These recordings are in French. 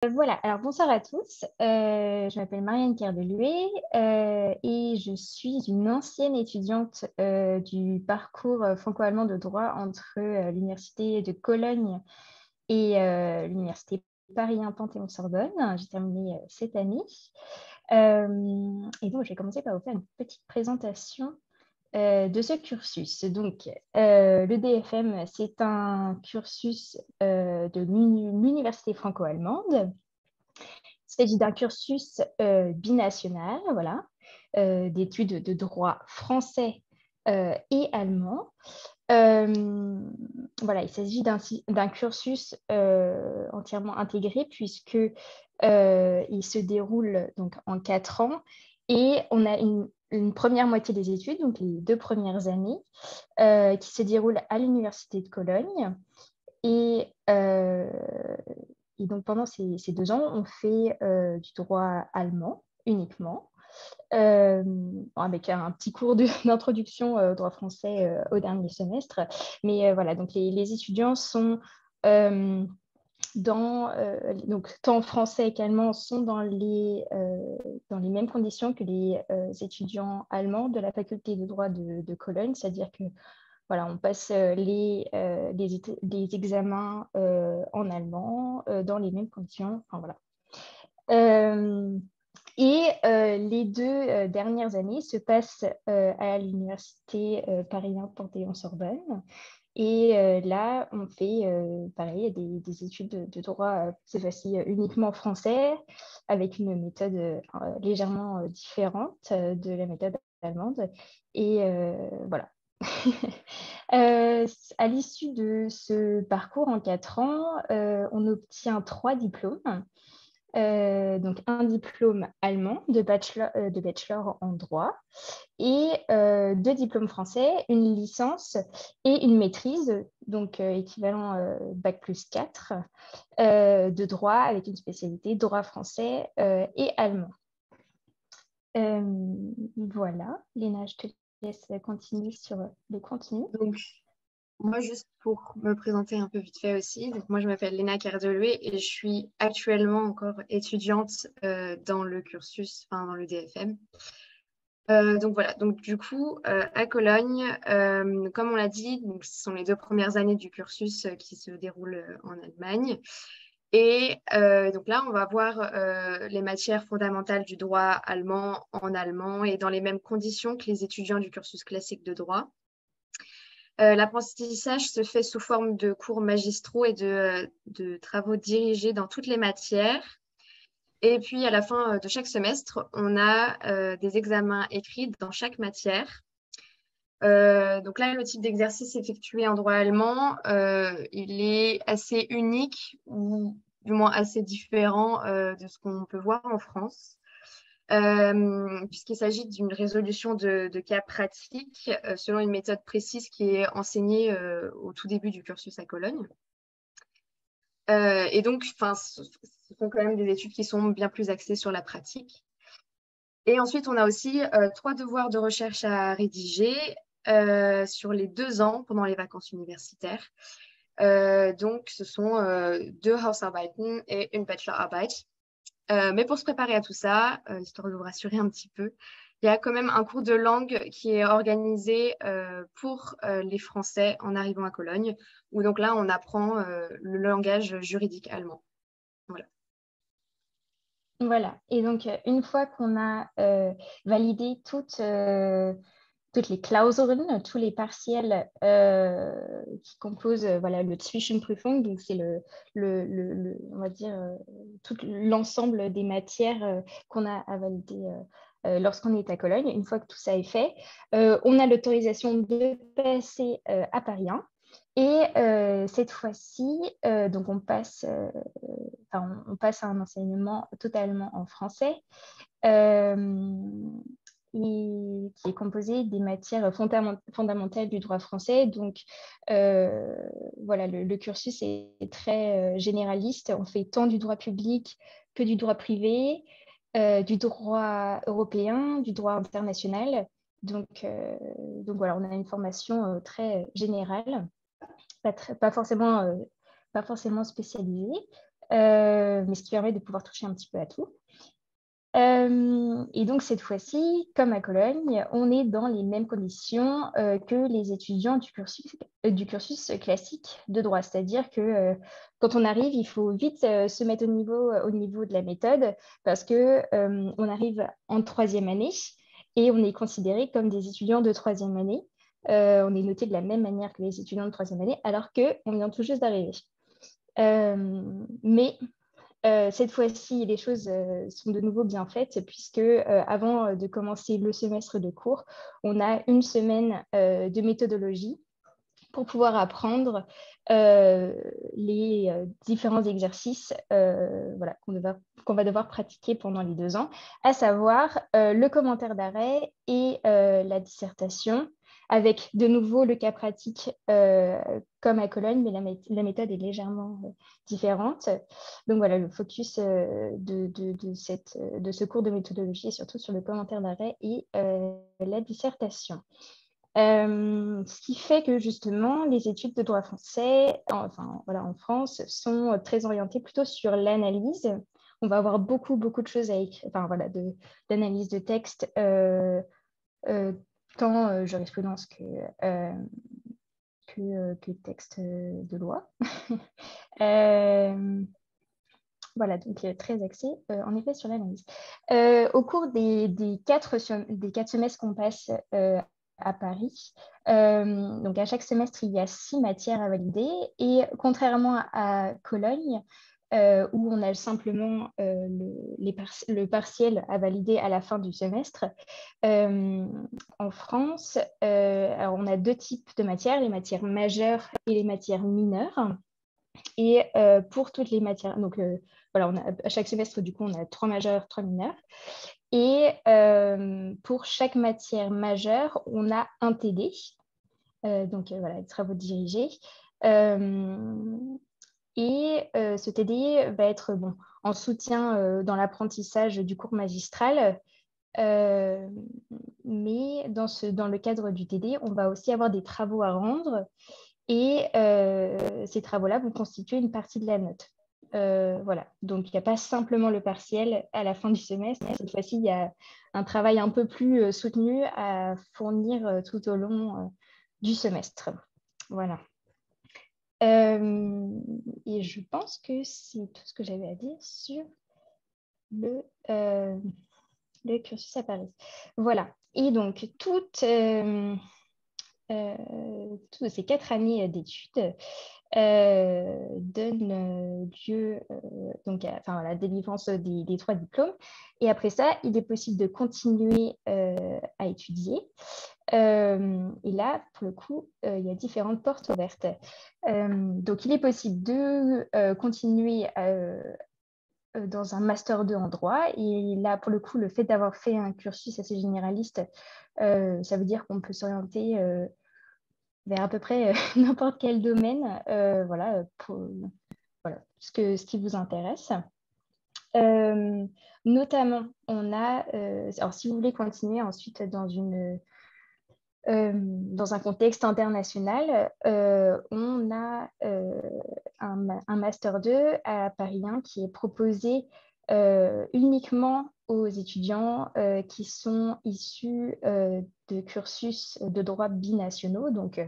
Voilà, alors bonsoir à tous. Je m'appelle Marianne Kerdelué et je suis une ancienne étudiante du parcours franco-allemand de droit entre l'Université de Cologne et l'Université Paris-1 Panthéon-Sorbonne. J'ai terminé cette année. Et donc, je vais commencer par vous faire une petite présentation de ce cursus. Donc, le DFM, c'est un cursus de l'Université franco-allemande. Il s'agit d'un cursus binational, voilà, d'études de droit français et allemand. Voilà, il s'agit d'un cursus entièrement intégré puisque il se déroule donc en 4 ans et on a une première moitié des études, donc les 2 premières années, qui se déroulent à l'Université de Cologne. Et donc, pendant ces 2 ans, on fait du droit allemand uniquement, avec un petit cours d'introduction au droit français au dernier semestre. Mais voilà, donc les étudiants sont donc tant français qu'allemand sont dans les mêmes conditions que les étudiants allemands de la faculté de droit de Cologne, c'est-à-dire que voilà, on passe les examens en allemand dans les mêmes conditions. Enfin, voilà. Les 2 dernières années se passent à l'Université Paris-1 Panthéon-Sorbonne. Et là, on fait pareil, des études de droit, cette fois-ci uniquement français, avec une méthode légèrement différente de la méthode allemande. Et voilà. À l'issue de ce parcours en 4 ans, on obtient 3 diplômes. Donc un diplôme allemand de bachelor en droit et 2 diplômes français, une licence et une maîtrise, donc équivalent Bac plus 4, de droit avec une spécialité droit français et allemand. Voilà, Léna, je te laisse continuer sur le contenu. Donc, moi, juste pour me présenter un peu vite fait aussi, donc moi, je m'appelle Léna Kerdeloué et je suis actuellement encore étudiante dans le cursus, enfin dans le DFM. Donc voilà, donc du coup, à Cologne, comme on l'a dit, donc, ce sont les 2 premières années du cursus qui se déroulent en Allemagne. Et donc là, on va voir les matières fondamentales du droit allemand en allemand et dans les mêmes conditions que les étudiants du cursus classique de droit. L'apprentissage se fait sous forme de cours magistraux et de travaux dirigés dans toutes les matières. Et puis, à la fin de chaque semestre, on a des examens écrits dans chaque matière. Donc là, le type d'exercice effectué en droit allemand, il est assez unique ou du moins assez différent de ce qu'on peut voir en France. Puisqu'il s'agit d'une résolution de cas pratiques selon une méthode précise qui est enseignée au tout début du cursus à Cologne. Et donc, ce sont quand même des études qui sont bien plus axées sur la pratique. Et ensuite, on a aussi 3 devoirs de recherche à rédiger sur les 2 ans pendant les vacances universitaires. Donc, ce sont 2 Hausarbeiten et une Bachelorarbeit. Mais pour se préparer à tout ça, histoire de vous rassurer un petit peu, il y a quand même un cours de langue qui est organisé pour les Français en arrivant à Cologne, où donc là, on apprend le langage juridique allemand. Voilà. Voilà, et donc une fois qu'on a validé toutes les Klausuren, tous les partiels qui composent voilà, le Zwischenprüfung, donc c'est on va dire tout l'ensemble des matières qu'on a à valider lorsqu'on est à Cologne. Une fois que tout ça est fait, on a l'autorisation de passer à Paris 1. Et cette fois-ci, donc on passe à un enseignement totalement en français. Qui est composé des matières fondamentales du droit français. Donc, voilà, le cursus est très généraliste. On fait tant du droit public que du droit privé, du droit européen, du droit international. Donc voilà, on a une formation très générale, pas forcément spécialisée. mais ce qui permet de pouvoir toucher un petit peu à tout. Et donc, cette fois-ci, comme à Cologne, on est dans les mêmes conditions que les étudiants du cursus classique de droit. C'est-à-dire que quand on arrive, il faut vite se mettre au niveau de la méthode parce qu'on arrive en troisième année et on est considéré comme des étudiants de troisième année. On est noté de la même manière que les étudiants de troisième année alors qu'on vient tout juste d'arriver. Mais cette fois-ci, les choses sont de nouveau bien faites puisque avant de commencer le semestre de cours, on a une semaine de méthodologie pour pouvoir apprendre les différents exercices voilà, qu'on va devoir pratiquer pendant les 2 ans, à savoir le commentaire d'arrêt et la dissertation, avec de nouveau le cas pratique comme à Cologne, mais la méthode est légèrement différente. Donc voilà, le focus de ce cours de méthodologie est surtout sur le commentaire d'arrêt et la dissertation. Ce qui fait que justement, les études de droit français, enfin voilà, en France, sont très orientées plutôt sur l'analyse. On va avoir beaucoup de choses à écrire, enfin voilà, d'analyse de texte, tant jurisprudence que texte de loi. Voilà, donc très axé en effet sur l'analyse. Au cours des 4 semestres qu'on passe à Paris, donc à chaque semestre, il y a 6 matières à valider et contrairement à Cologne, où on a simplement le partiel à valider à la fin du semestre, en France, alors on a 2 types de matières, les matières majeures et les matières mineures. Et pour toutes les matières, donc voilà, à chaque semestre, du coup, on a 3 majeurs, 3 mineurs. Et pour chaque matière majeure, on a un TD, donc voilà, travaux dirigés. Et ce TD va être en soutien dans l'apprentissage du cours magistral. Mais dans le cadre du TD, on va aussi avoir des travaux à rendre. Et ces travaux-là vont constituer une partie de la note. Voilà, donc il n'y a pas simplement le partiel à la fin du semestre. Cette fois-ci, il y a un travail un peu plus soutenu à fournir tout au long du semestre. Voilà. Et je pense que c'est tout ce que j'avais à dire sur le cursus à Paris. Voilà. Et donc, toutes ces 4 années d'études donne lieu donc à la délivrance des 3 diplômes. Et après ça, il est possible de continuer à étudier. Et là, pour le coup, il y a différentes portes ouvertes. Donc, il est possible de continuer dans un Master 2 en droit. Et là, pour le coup, le fait d'avoir fait un cursus assez généraliste, ça veut dire qu'on peut s'orienter vers à peu près n'importe quel domaine, voilà, ce qui vous intéresse. Notamment, on a, alors si vous voulez continuer ensuite dans un contexte international, on a un Master 2 à Paris 1 qui est proposé uniquement aux étudiants qui sont issus de cursus de droit binationaux, donc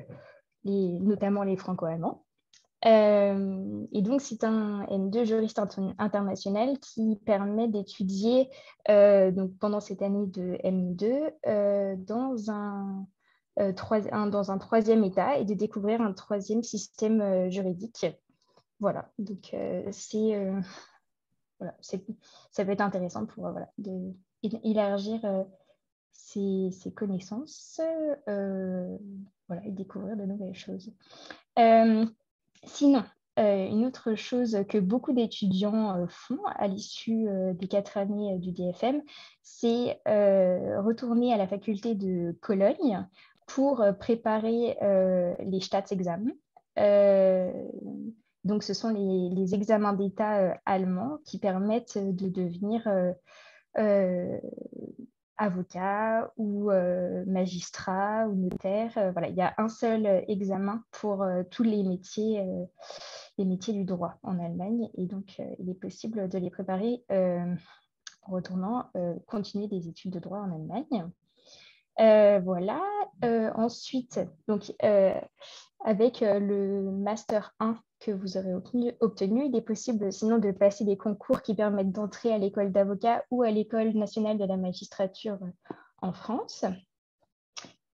notamment les franco-allemands. Et donc, c'est un M2 juriste international qui permet d'étudier donc pendant cette année de M2 dans un troisième état et de découvrir un troisième système juridique. Voilà, donc voilà, ça peut être intéressant pour élargir ses connaissances voilà, et découvrir de nouvelles choses. Sinon, une autre chose que beaucoup d'étudiants font à l'issue des 4 années du DFM, c'est retourner à la faculté de Cologne pour préparer les Staatsexamen. Donc, ce sont les examens d'État allemands qui permettent de devenir avocat ou magistrat ou notaire. Voilà, il y a un seul examen pour tous les métiers des métiers du droit en Allemagne. Et donc, il est possible de les préparer en retournant continuer des études de droit en Allemagne. Voilà. Ensuite, donc, avec le Master 1 que vous aurez obtenu, il est possible sinon de passer des concours qui permettent d'entrer à l'école d'avocat ou à l'École nationale de la magistrature en France.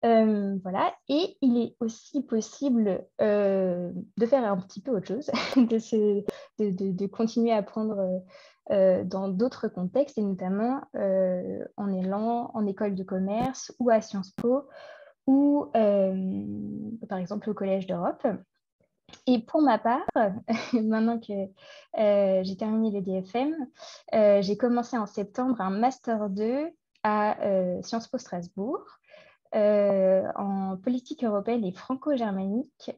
Voilà. Et il est aussi possible de faire un petit peu autre chose, de continuer à apprendre dans d'autres contextes, et notamment en allant en école de commerce ou à Sciences Po ou par exemple au Collège d'Europe. Et pour ma part, maintenant que j'ai terminé le DFM, j'ai commencé en septembre un Master 2 à Sciences Po Strasbourg en politique européenne et franco-germanique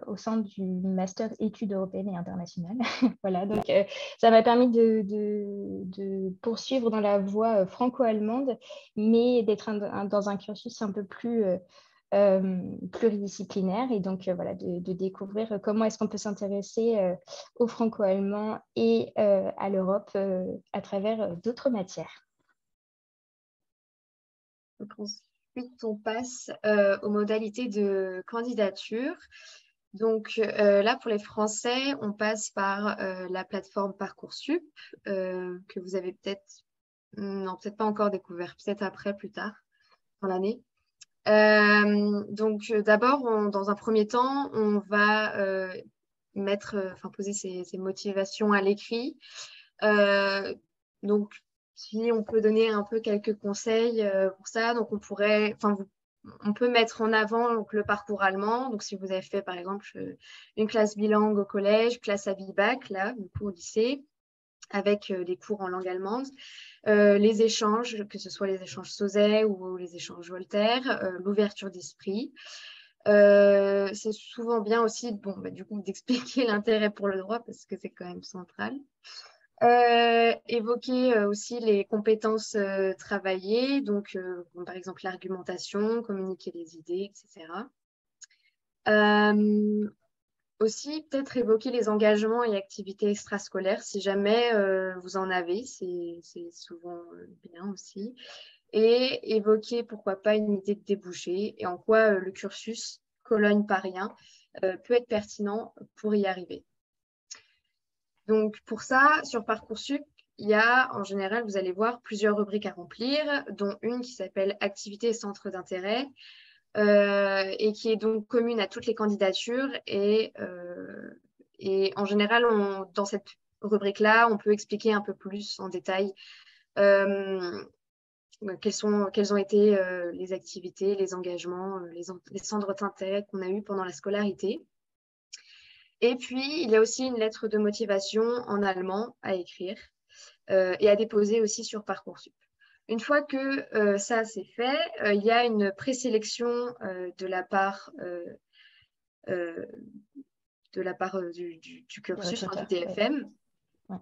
au sein du Master études européennes et internationales. Voilà, donc ça m'a permis de poursuivre dans la voie franco-allemande, mais d'être dans un cursus un peu plus pluridisciplinaire, et donc voilà, de découvrir comment est-ce qu'on peut s'intéresser au franco-allemand et à l'Europe à travers d'autres matières. Donc, ensuite, on passe aux modalités de candidature. Donc là, pour les Français, on passe par la plateforme Parcoursup, que vous avez peut-être pas encore découvert, peut-être après, plus tard, dans l'année. Donc d'abord, dans un premier temps, on va poser ses motivations à l'écrit. Donc, si on peut donner un peu quelques conseils pour ça, donc on peut mettre en avant donc, le parcours allemand. Donc, si vous avez fait par exemple une classe bilingue au collège, classe à bac, là, du coup au lycée, avec des cours en langue allemande, les échanges, que ce soit les échanges Sauzet ou les échanges Voltaire, l'ouverture d'esprit. C'est souvent bien aussi du coup, d'expliquer l'intérêt pour le droit parce que c'est quand même central. Évoquer aussi les compétences travaillées, donc par exemple l'argumentation, communiquer les idées, etc. Aussi, peut-être évoquer les engagements et activités extrascolaires si jamais vous en avez, c'est souvent bien aussi. Et évoquer, pourquoi pas, une idée de débouché et en quoi le cursus Cologne-Paris 1 peut être pertinent pour y arriver. Donc, pour ça, sur Parcoursup, il y a, en général, vous allez voir plusieurs rubriques à remplir, dont une qui s'appelle Activités et centres d'intérêt, et qui est donc commune à toutes les candidatures. Et en général, dans cette rubrique-là, on peut expliquer un peu plus en détail quelles ont été les activités, les engagements, les centres d'intérêt qu'on a eus pendant la scolarité. Et puis, il y a aussi une lettre de motivation en allemand à écrire et à déposer aussi sur Parcoursup. Une fois que ça, c'est fait, il y a une présélection de la part du cursus, du DFM. Ouais.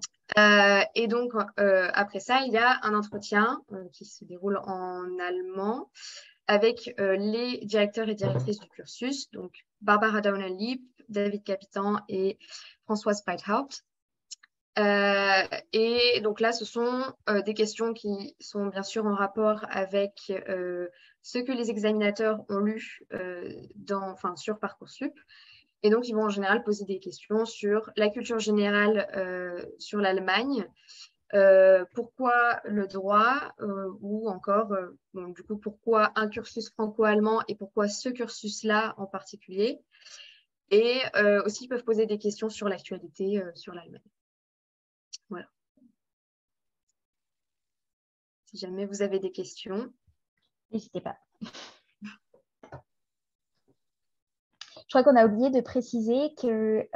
Et donc, après ça, il y a un entretien qui se déroule en allemand avec les directeurs et directrices du cursus, donc Barbara Downer-Lieb, David Capitan et Françoise Peithaupt. Et donc là, ce sont des questions qui sont bien sûr en rapport avec ce que les examinateurs ont lu sur Parcoursup. Et donc, ils vont en général poser des questions sur la culture générale sur l'Allemagne, pourquoi le droit, ou encore, du coup, pourquoi un cursus franco-allemand et pourquoi ce cursus-là en particulier. Et aussi, ils peuvent poser des questions sur l'actualité sur l'Allemagne. Voilà. Si jamais vous avez des questions, n'hésitez pas. Je crois qu'on a oublié de préciser que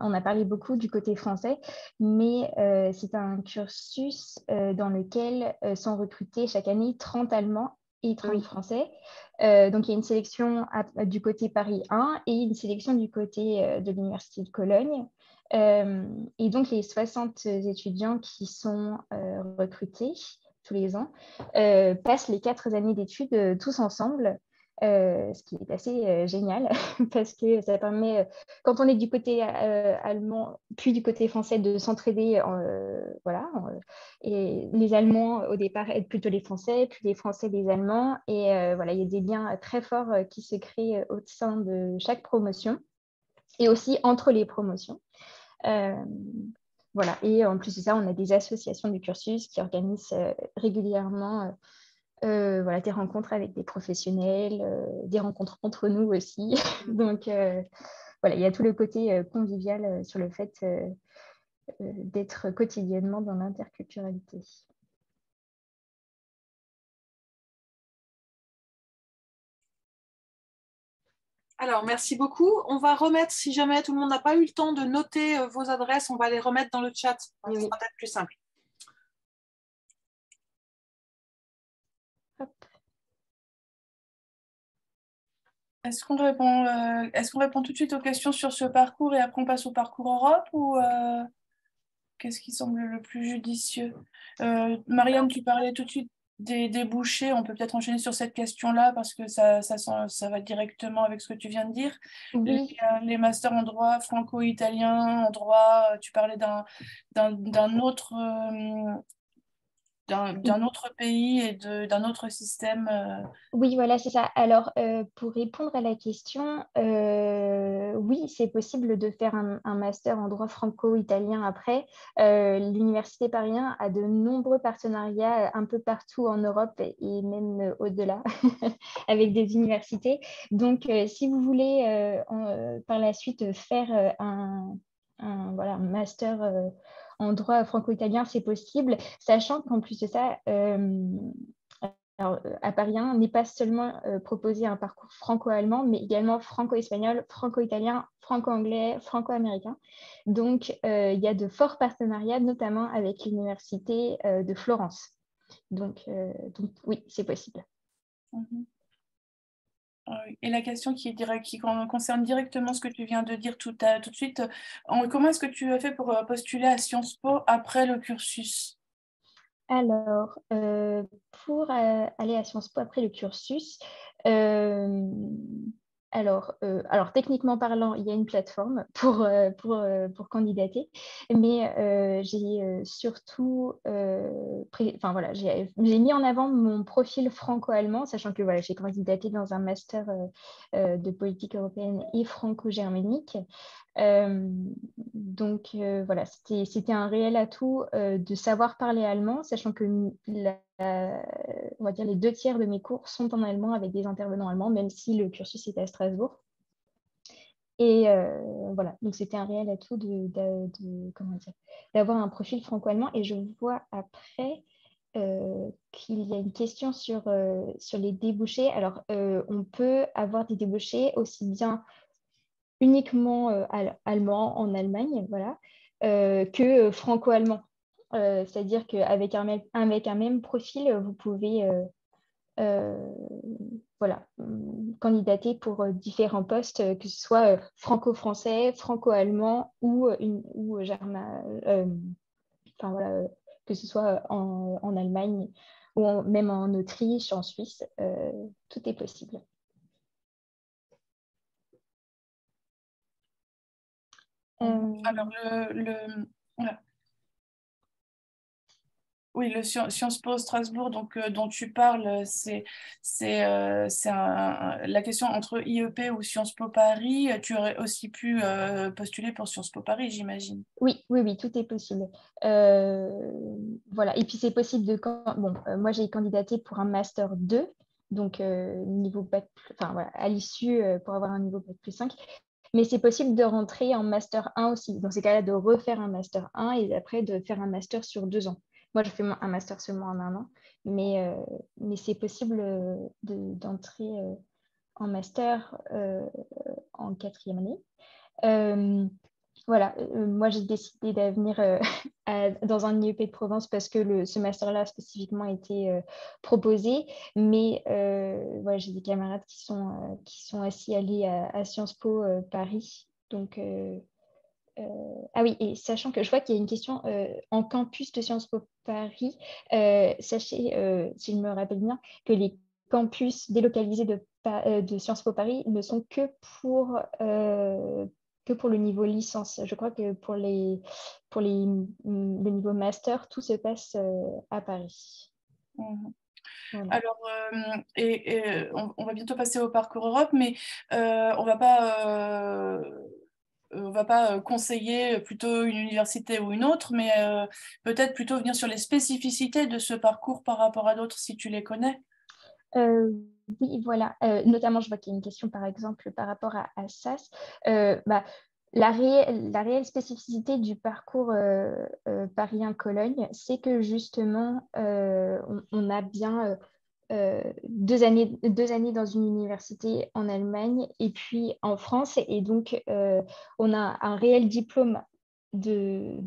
on a parlé beaucoup du côté français, mais c'est un cursus dans lequel sont recrutés chaque année 30 Allemands et 30 Français. Donc, il y a une sélection du côté Paris 1 et une sélection du côté de l'Université de Cologne. Et donc, les 60 étudiants qui sont recrutés tous les ans passent les 4 années d'études tous ensemble. ce qui est assez génial parce que ça permet, quand on est du côté allemand, puis du côté français, de s'entraider. Voilà, et les Allemands, au départ, aident plutôt les Français, puis les Français les Allemands. Et voilà, il y a des liens très forts qui se créent au sein de chaque promotion et aussi entre les promotions. Voilà. Et en plus de ça, on a des associations du cursus qui organisent régulièrement voilà, des rencontres avec des professionnels, des rencontres entre nous aussi. Donc, voilà, il y a tout le côté convivial sur le fait d'être quotidiennement dans l'interculturalité. Alors, merci beaucoup. On va remettre, si jamais tout le monde n'a pas eu le temps de noter vos adresses, on va les remettre dans le chat. Ce sera peut-être plus simple. Hop. Est-ce qu'on répond tout de suite aux questions sur ce parcours et après on passe au parcours Europe ou qu'est-ce qui semble le plus judicieux? Marianne, tu parlais tout de suite des débouchés. On peut peut-être enchaîner sur cette question-là parce que ça va directement avec ce que tu viens de dire. Oui. Les masters en droit franco-italien, en droit, tu parlais d'un autre pays et d'un autre système. Oui, voilà, c'est ça. Alors, pour répondre à la question, oui, c'est possible de faire un master en droit franco-italien après. L'Université Paris 1 a de nombreux partenariats un peu partout en Europe et même au-delà avec des universités. Donc, si vous voulez par la suite faire voilà, un master en droit franco-italien, c'est possible, sachant qu'en plus de ça, alors, à Paris 1 n'est pas seulement proposé un parcours franco-allemand, mais également franco-espagnol, franco-italien, franco-anglais, franco-américain. Donc, il y a de forts partenariats, notamment avec l'Université de Florence. Donc, oui, c'est possible. Et la question qui concerne directement ce que tu viens de dire tout de suite, comment est-ce que tu as fait pour postuler à Sciences Po après le cursus? Alors, pour aller à Sciences Po après le cursus, alors, techniquement parlant, il y a une plateforme pour candidater, mais j'ai surtout voilà, j'ai mis en avant mon profil franco-allemand, sachant que voilà, j'ai candidaté dans un master de politique européenne et franco-germanique. Donc voilà, c'était un réel atout de savoir parler allemand, sachant que on va dire les 2 tiers de mes cours sont en allemand avec des intervenants allemands, même si le cursus est à Strasbourg. Et voilà, donc c'était un réel atout d'avoir un profil franco-allemand. Et je vois après qu'il y a une question sur les débouchés. Alors, on peut avoir des débouchés aussi bien uniquement allemand en Allemagne, voilà, que franco-allemand. C'est-à-dire qu'avec un même profil, vous pouvez voilà, candidater pour différents postes, que ce soit franco-français, franco-allemand ou enfin, voilà, que ce soit en Allemagne ou même en Autriche, en Suisse, tout est possible. Alors, voilà. Oui, le Sciences Po Strasbourg dont tu parles, la question entre IEP ou Sciences Po Paris. Tu aurais aussi pu postuler pour Sciences Po Paris, j'imagine. Oui, tout est possible. Voilà. Et puis c'est possible de moi j'ai candidaté pour un master 2, donc niveau bac, enfin voilà, à l'issue pour avoir un niveau bac +5. Mais c'est possible de rentrer en master 1 aussi. Dans ces cas-là, de refaire un master 1 et après de faire un master sur 2 ans. Moi, je fais un master seulement en 1 an, mais c'est possible d'entrer en master en 4e année. Voilà, moi j'ai décidé d'avenir dans un IEP de Provence parce que ce master-là spécifiquement a été proposé, mais voilà, j'ai des camarades qui sont aussi allés à Sciences Po Paris. Donc, ah oui, et sachant que je vois qu'il y a une question en campus de Sciences Po Paris, sachez, si je me rappelle bien, que les campus délocalisés de de Sciences Po Paris ne sont que pour le niveau licence. Je crois que le niveau master, tout se passe à Paris. Mhm. Voilà. Alors, on va bientôt passer au parcours Europe, mais on va pas conseiller plutôt une université ou une autre, mais peut-être plutôt venir sur les spécificités de ce parcours par rapport à d'autres, si tu les connais. Oui, voilà. Notamment, je vois qu'il y a une question, par exemple, par rapport à SAS. La réelle spécificité du parcours Paris 1 Cologne, c'est que justement, on a bien 2 années dans une université en Allemagne et puis en France. Et donc, on a un réel diplôme de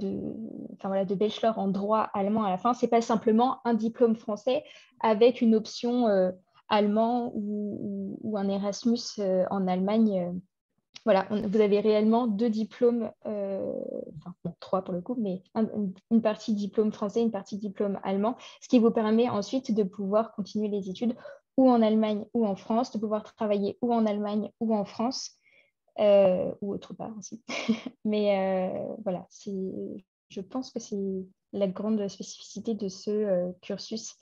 bachelor en droit allemand à la fin. Ce n'est pas simplement un diplôme français avec une option allemand ou un Erasmus en Allemagne. Voilà, vous avez réellement 2 diplômes, enfin bon, 3 pour le coup, mais une partie diplôme français, une partie diplôme allemand, ce qui vous permet ensuite de pouvoir continuer les études ou en Allemagne ou en France, de pouvoir travailler ou en Allemagne ou en France, ou autre part aussi. Mais voilà, je pense que c'est la grande spécificité de ce cursus.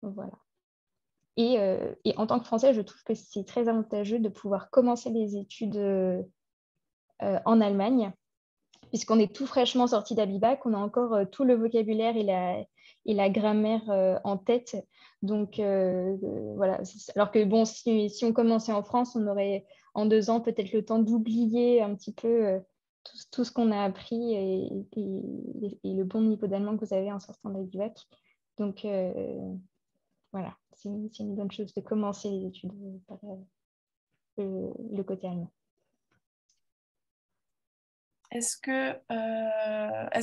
Voilà. Et en tant que Français, je trouve que c'est très avantageux de pouvoir commencer les études en Allemagne, puisqu'on est tout fraîchement sorti d'Abibac, on a encore tout le vocabulaire et la grammaire en tête. Donc voilà. Alors que bon, si on commençait en France, on aurait en 2 ans peut-être le temps d'oublier un petit peu tout ce qu'on a appris et le bon niveau d'allemand que vous avez en sortant d'Abibac. Donc voilà, c'est une bonne chose de commencer les études par le côté allemand. Est-ce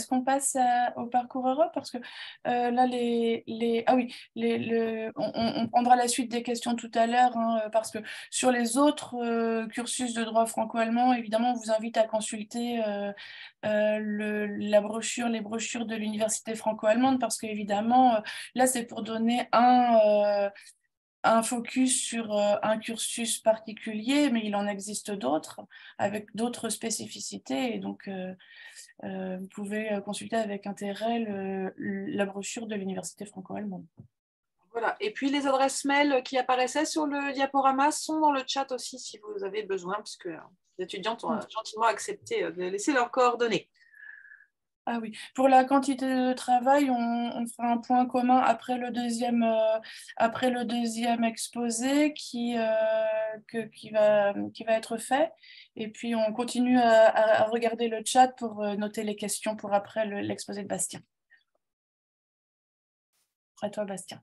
qu'on passe au parcours Europe? Parce que là, on prendra la suite des questions tout à l'heure, hein, parce que sur les autres cursus de droit franco-allemand, évidemment, on vous invite à consulter les brochures de l'université franco-allemande, parce qu'évidemment, là, c'est pour donner un focus sur un cursus particulier, mais il en existe d'autres avec d'autres spécificités. Et donc, vous pouvez consulter avec intérêt la brochure de l'Université franco-allemande. Voilà. Et puis, les adresses mail qui apparaissaient sur le diaporama sont dans le chat aussi si vous avez besoin, puisque les étudiantes ont gentiment accepté de laisser leurs coordonnées. Ah oui, pour la quantité de travail, on fera un point commun après le deuxième exposé qui va être fait. Et puis, on continue à regarder le chat pour noter les questions pour après l'exposé de Bastien. Après toi, Bastien.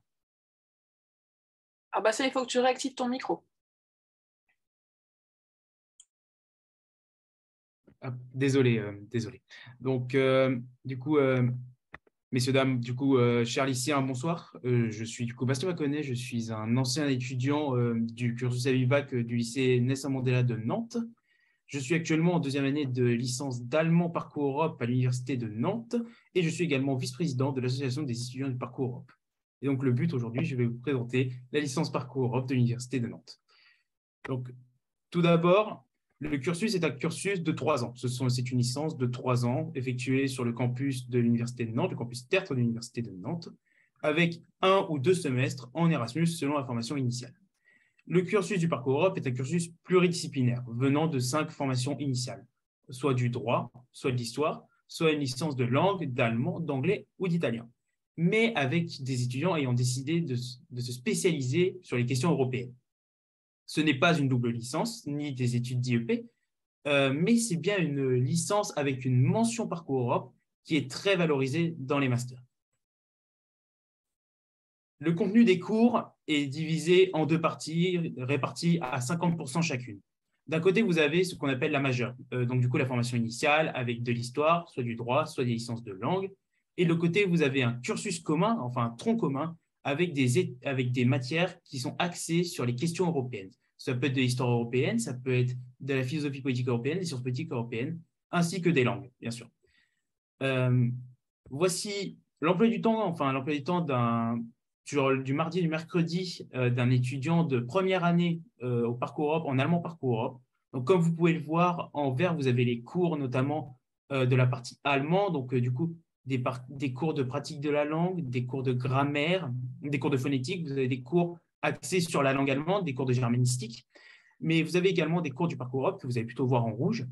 Ah bah ça, il faut que tu réactives ton micro. Ah, désolé. Donc, du coup, messieurs, dames, du coup, chers lycéens, bonsoir. Je suis du coup Bastien Maconnet, je suis un ancien étudiant du cursus Abibac du lycée Nelson Mandela de Nantes. Je suis actuellement en 2e année de licence d'allemand Parcours Europe à l'université de Nantes et je suis également vice-président de l'association des étudiants du Parcours Europe. Et donc, le but aujourd'hui, je vais vous présenter la licence Parcours Europe de l'université de Nantes. Donc, tout d'abord, le cursus est un cursus de 3 ans. C'est une licence de 3 ans effectuée sur le campus de l'Université de Nantes, le campus tertre de l'Université de Nantes, avec 1 ou 2 semestres en Erasmus selon la formation initiale. Le cursus du Parcours Europe est un cursus pluridisciplinaire venant de 5 formations initiales, soit du droit, soit de l'histoire, soit une licence de langue, d'allemand, d'anglais ou d'italien, mais avec des étudiants ayant décidé de se spécialiser sur les questions européennes. Ce n'est pas une double licence, ni des études d'IEP, mais c'est bien une licence avec une mention Parcours Europe qui est très valorisée dans les masters. Le contenu des cours est divisé en 2 parties, réparties à 50% chacune. D'un côté, vous avez ce qu'on appelle la majeure, donc du coup la formation initiale avec de l'histoire, soit du droit, soit des licences de langue. Et de l'autre côté, vous avez un cursus commun, enfin un tronc commun, avec des matières qui sont axées sur les questions européennes. Ça peut être de l'histoire européenne, ça peut être de la philosophie politique européenne, des sciences politiques européennes, ainsi que des langues, bien sûr. Voici l'emploi du temps, du mardi et du mercredi d'un étudiant de première année au Parcours Europe, en allemand Parcours Europe. Donc, comme vous pouvez le voir, en vert, vous avez les cours notamment de la partie allemand. Donc, du coup, des cours de pratique de la langue, des cours de grammaire, des cours de phonétique. Vous avez des cours axés sur la langue allemande, des cours de germanistique. Mais vous avez également des cours du Parcours Europe que vous allez plutôt voir en rouge,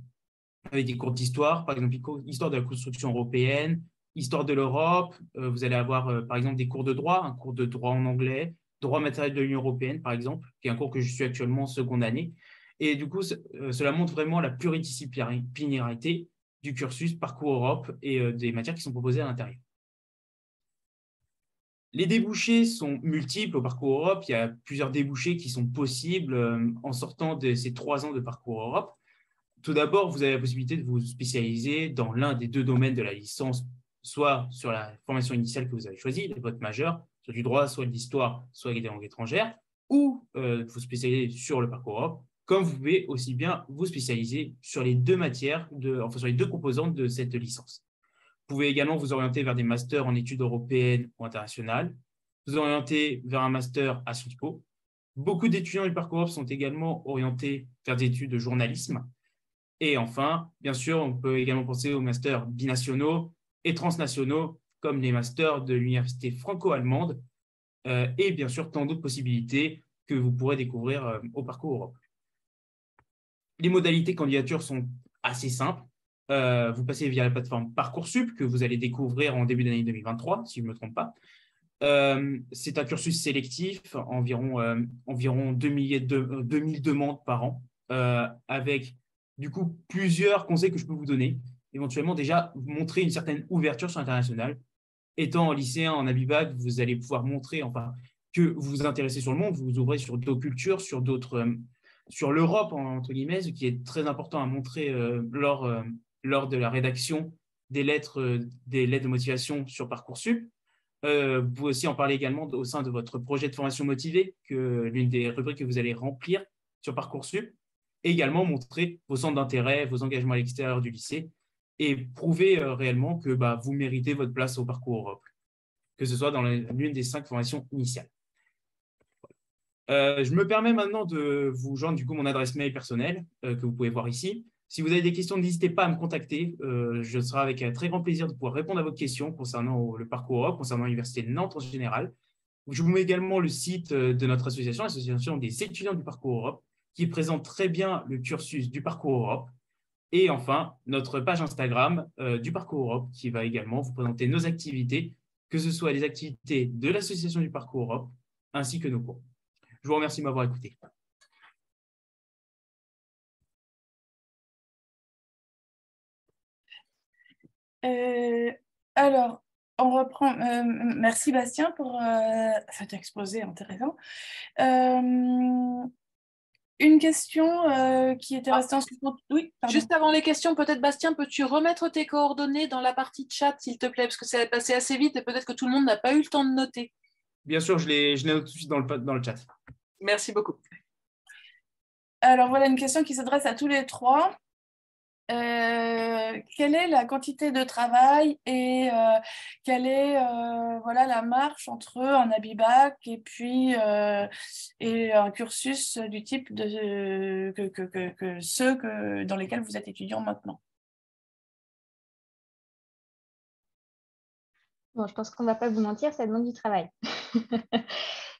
avec des cours d'histoire, par exemple, histoire de la construction européenne, histoire de l'Europe. Vous allez avoir, par exemple, des cours de droit, un cours de droit en anglais, droit matériel de l'Union européenne, par exemple, qui est un cours que je suis actuellement en seconde année. Et du coup, cela montre vraiment la pluridisciplinarité du cursus Parcours Europe et des matières qui sont proposées à l'intérieur. Les débouchés sont multiples au Parcours Europe. Il y a plusieurs débouchés qui sont possibles en sortant de ces 3 ans de Parcours Europe. Tout d'abord, vous avez la possibilité de vous spécialiser dans l'un des 2 domaines de la licence, soit sur la formation initiale que vous avez choisie, votre majeur, soit du droit, soit de l'histoire, soit des langues étrangères, ou vous spécialiser sur le Parcours Europe, comme vous pouvez aussi bien vous spécialiser sur les 2 matières, enfin sur les 2 composantes de cette licence. Vous pouvez également vous orienter vers des masters en études européennes ou internationales, vous orienter vers un master à Sciences Po. Beaucoup d'étudiants du Parcours Europe sont également orientés vers des études de journalisme. Et enfin, bien sûr, on peut également penser aux masters binationaux et transnationaux, comme les masters de l'université franco-allemande, et bien sûr, tant d'autres possibilités que vous pourrez découvrir au Parcours Europe. Les modalités de candidature sont assez simples. Vous passez via la plateforme Parcoursup, que vous allez découvrir en début d'année 2023, si je ne me trompe pas. C'est un cursus sélectif, environ 2000 demandes par an, avec du coup plusieurs conseils que je peux vous donner. Éventuellement, déjà, vous montrer une certaine ouverture sur l'international. Étant lycéen en Abibac, vous allez pouvoir montrer que vous vous intéressez sur le monde, vous vous ouvrez sur d'autres cultures, sur l'Europe, entre guillemets, ce qui est très important à montrer lors de la rédaction des lettres de motivation sur Parcoursup. Vous pouvez aussi en parler également au sein de votre projet de formation motivée, l'une des rubriques que vous allez remplir sur Parcoursup. Et également montrer vos centres d'intérêt, vos engagements à l'extérieur du lycée et prouver réellement que vous méritez votre place au Parcours Europe, que ce soit dans l'une des 5 formations initiales. Je me permets maintenant de vous joindre du coup mon adresse mail personnelle que vous pouvez voir ici. Si vous avez des questions, n'hésitez pas à me contacter. Je serai avec un très grand plaisir de pouvoir répondre à vos questions concernant le Parcours Europe, concernant l'Université de Nantes en général. Je vous mets également le site de notre association, l'association des étudiants du Parcours Europe, qui présente très bien le cursus du Parcours Europe. Et enfin, notre page Instagram du Parcours Europe, qui va également vous présenter nos activités, que ce soit les activités de l'association du Parcours Europe, ainsi que nos cours. Je vous remercie de m'avoir écouté. Alors, on reprend. Merci Bastien pour cet exposé intéressant. Une question qui était restée en suspens. Oui, pardon. Juste avant les questions, peut-être Bastien, peux-tu remettre tes coordonnées dans la partie chat, s'il te plaît, parce que c'est passé assez vite et peut-être que tout le monde n'a pas eu le temps de noter. Bien sûr, je les note tout de suite dans le chat. Merci beaucoup. Alors voilà une question qui s'adresse à tous les 3. Quelle est la quantité de travail et quelle est voilà, la marche entre un Abibac et puis et un cursus du type de, que ceux dans lesquels vous êtes étudiant maintenant? Bon, je pense qu'on ne va pas vous mentir, ça demande du travail.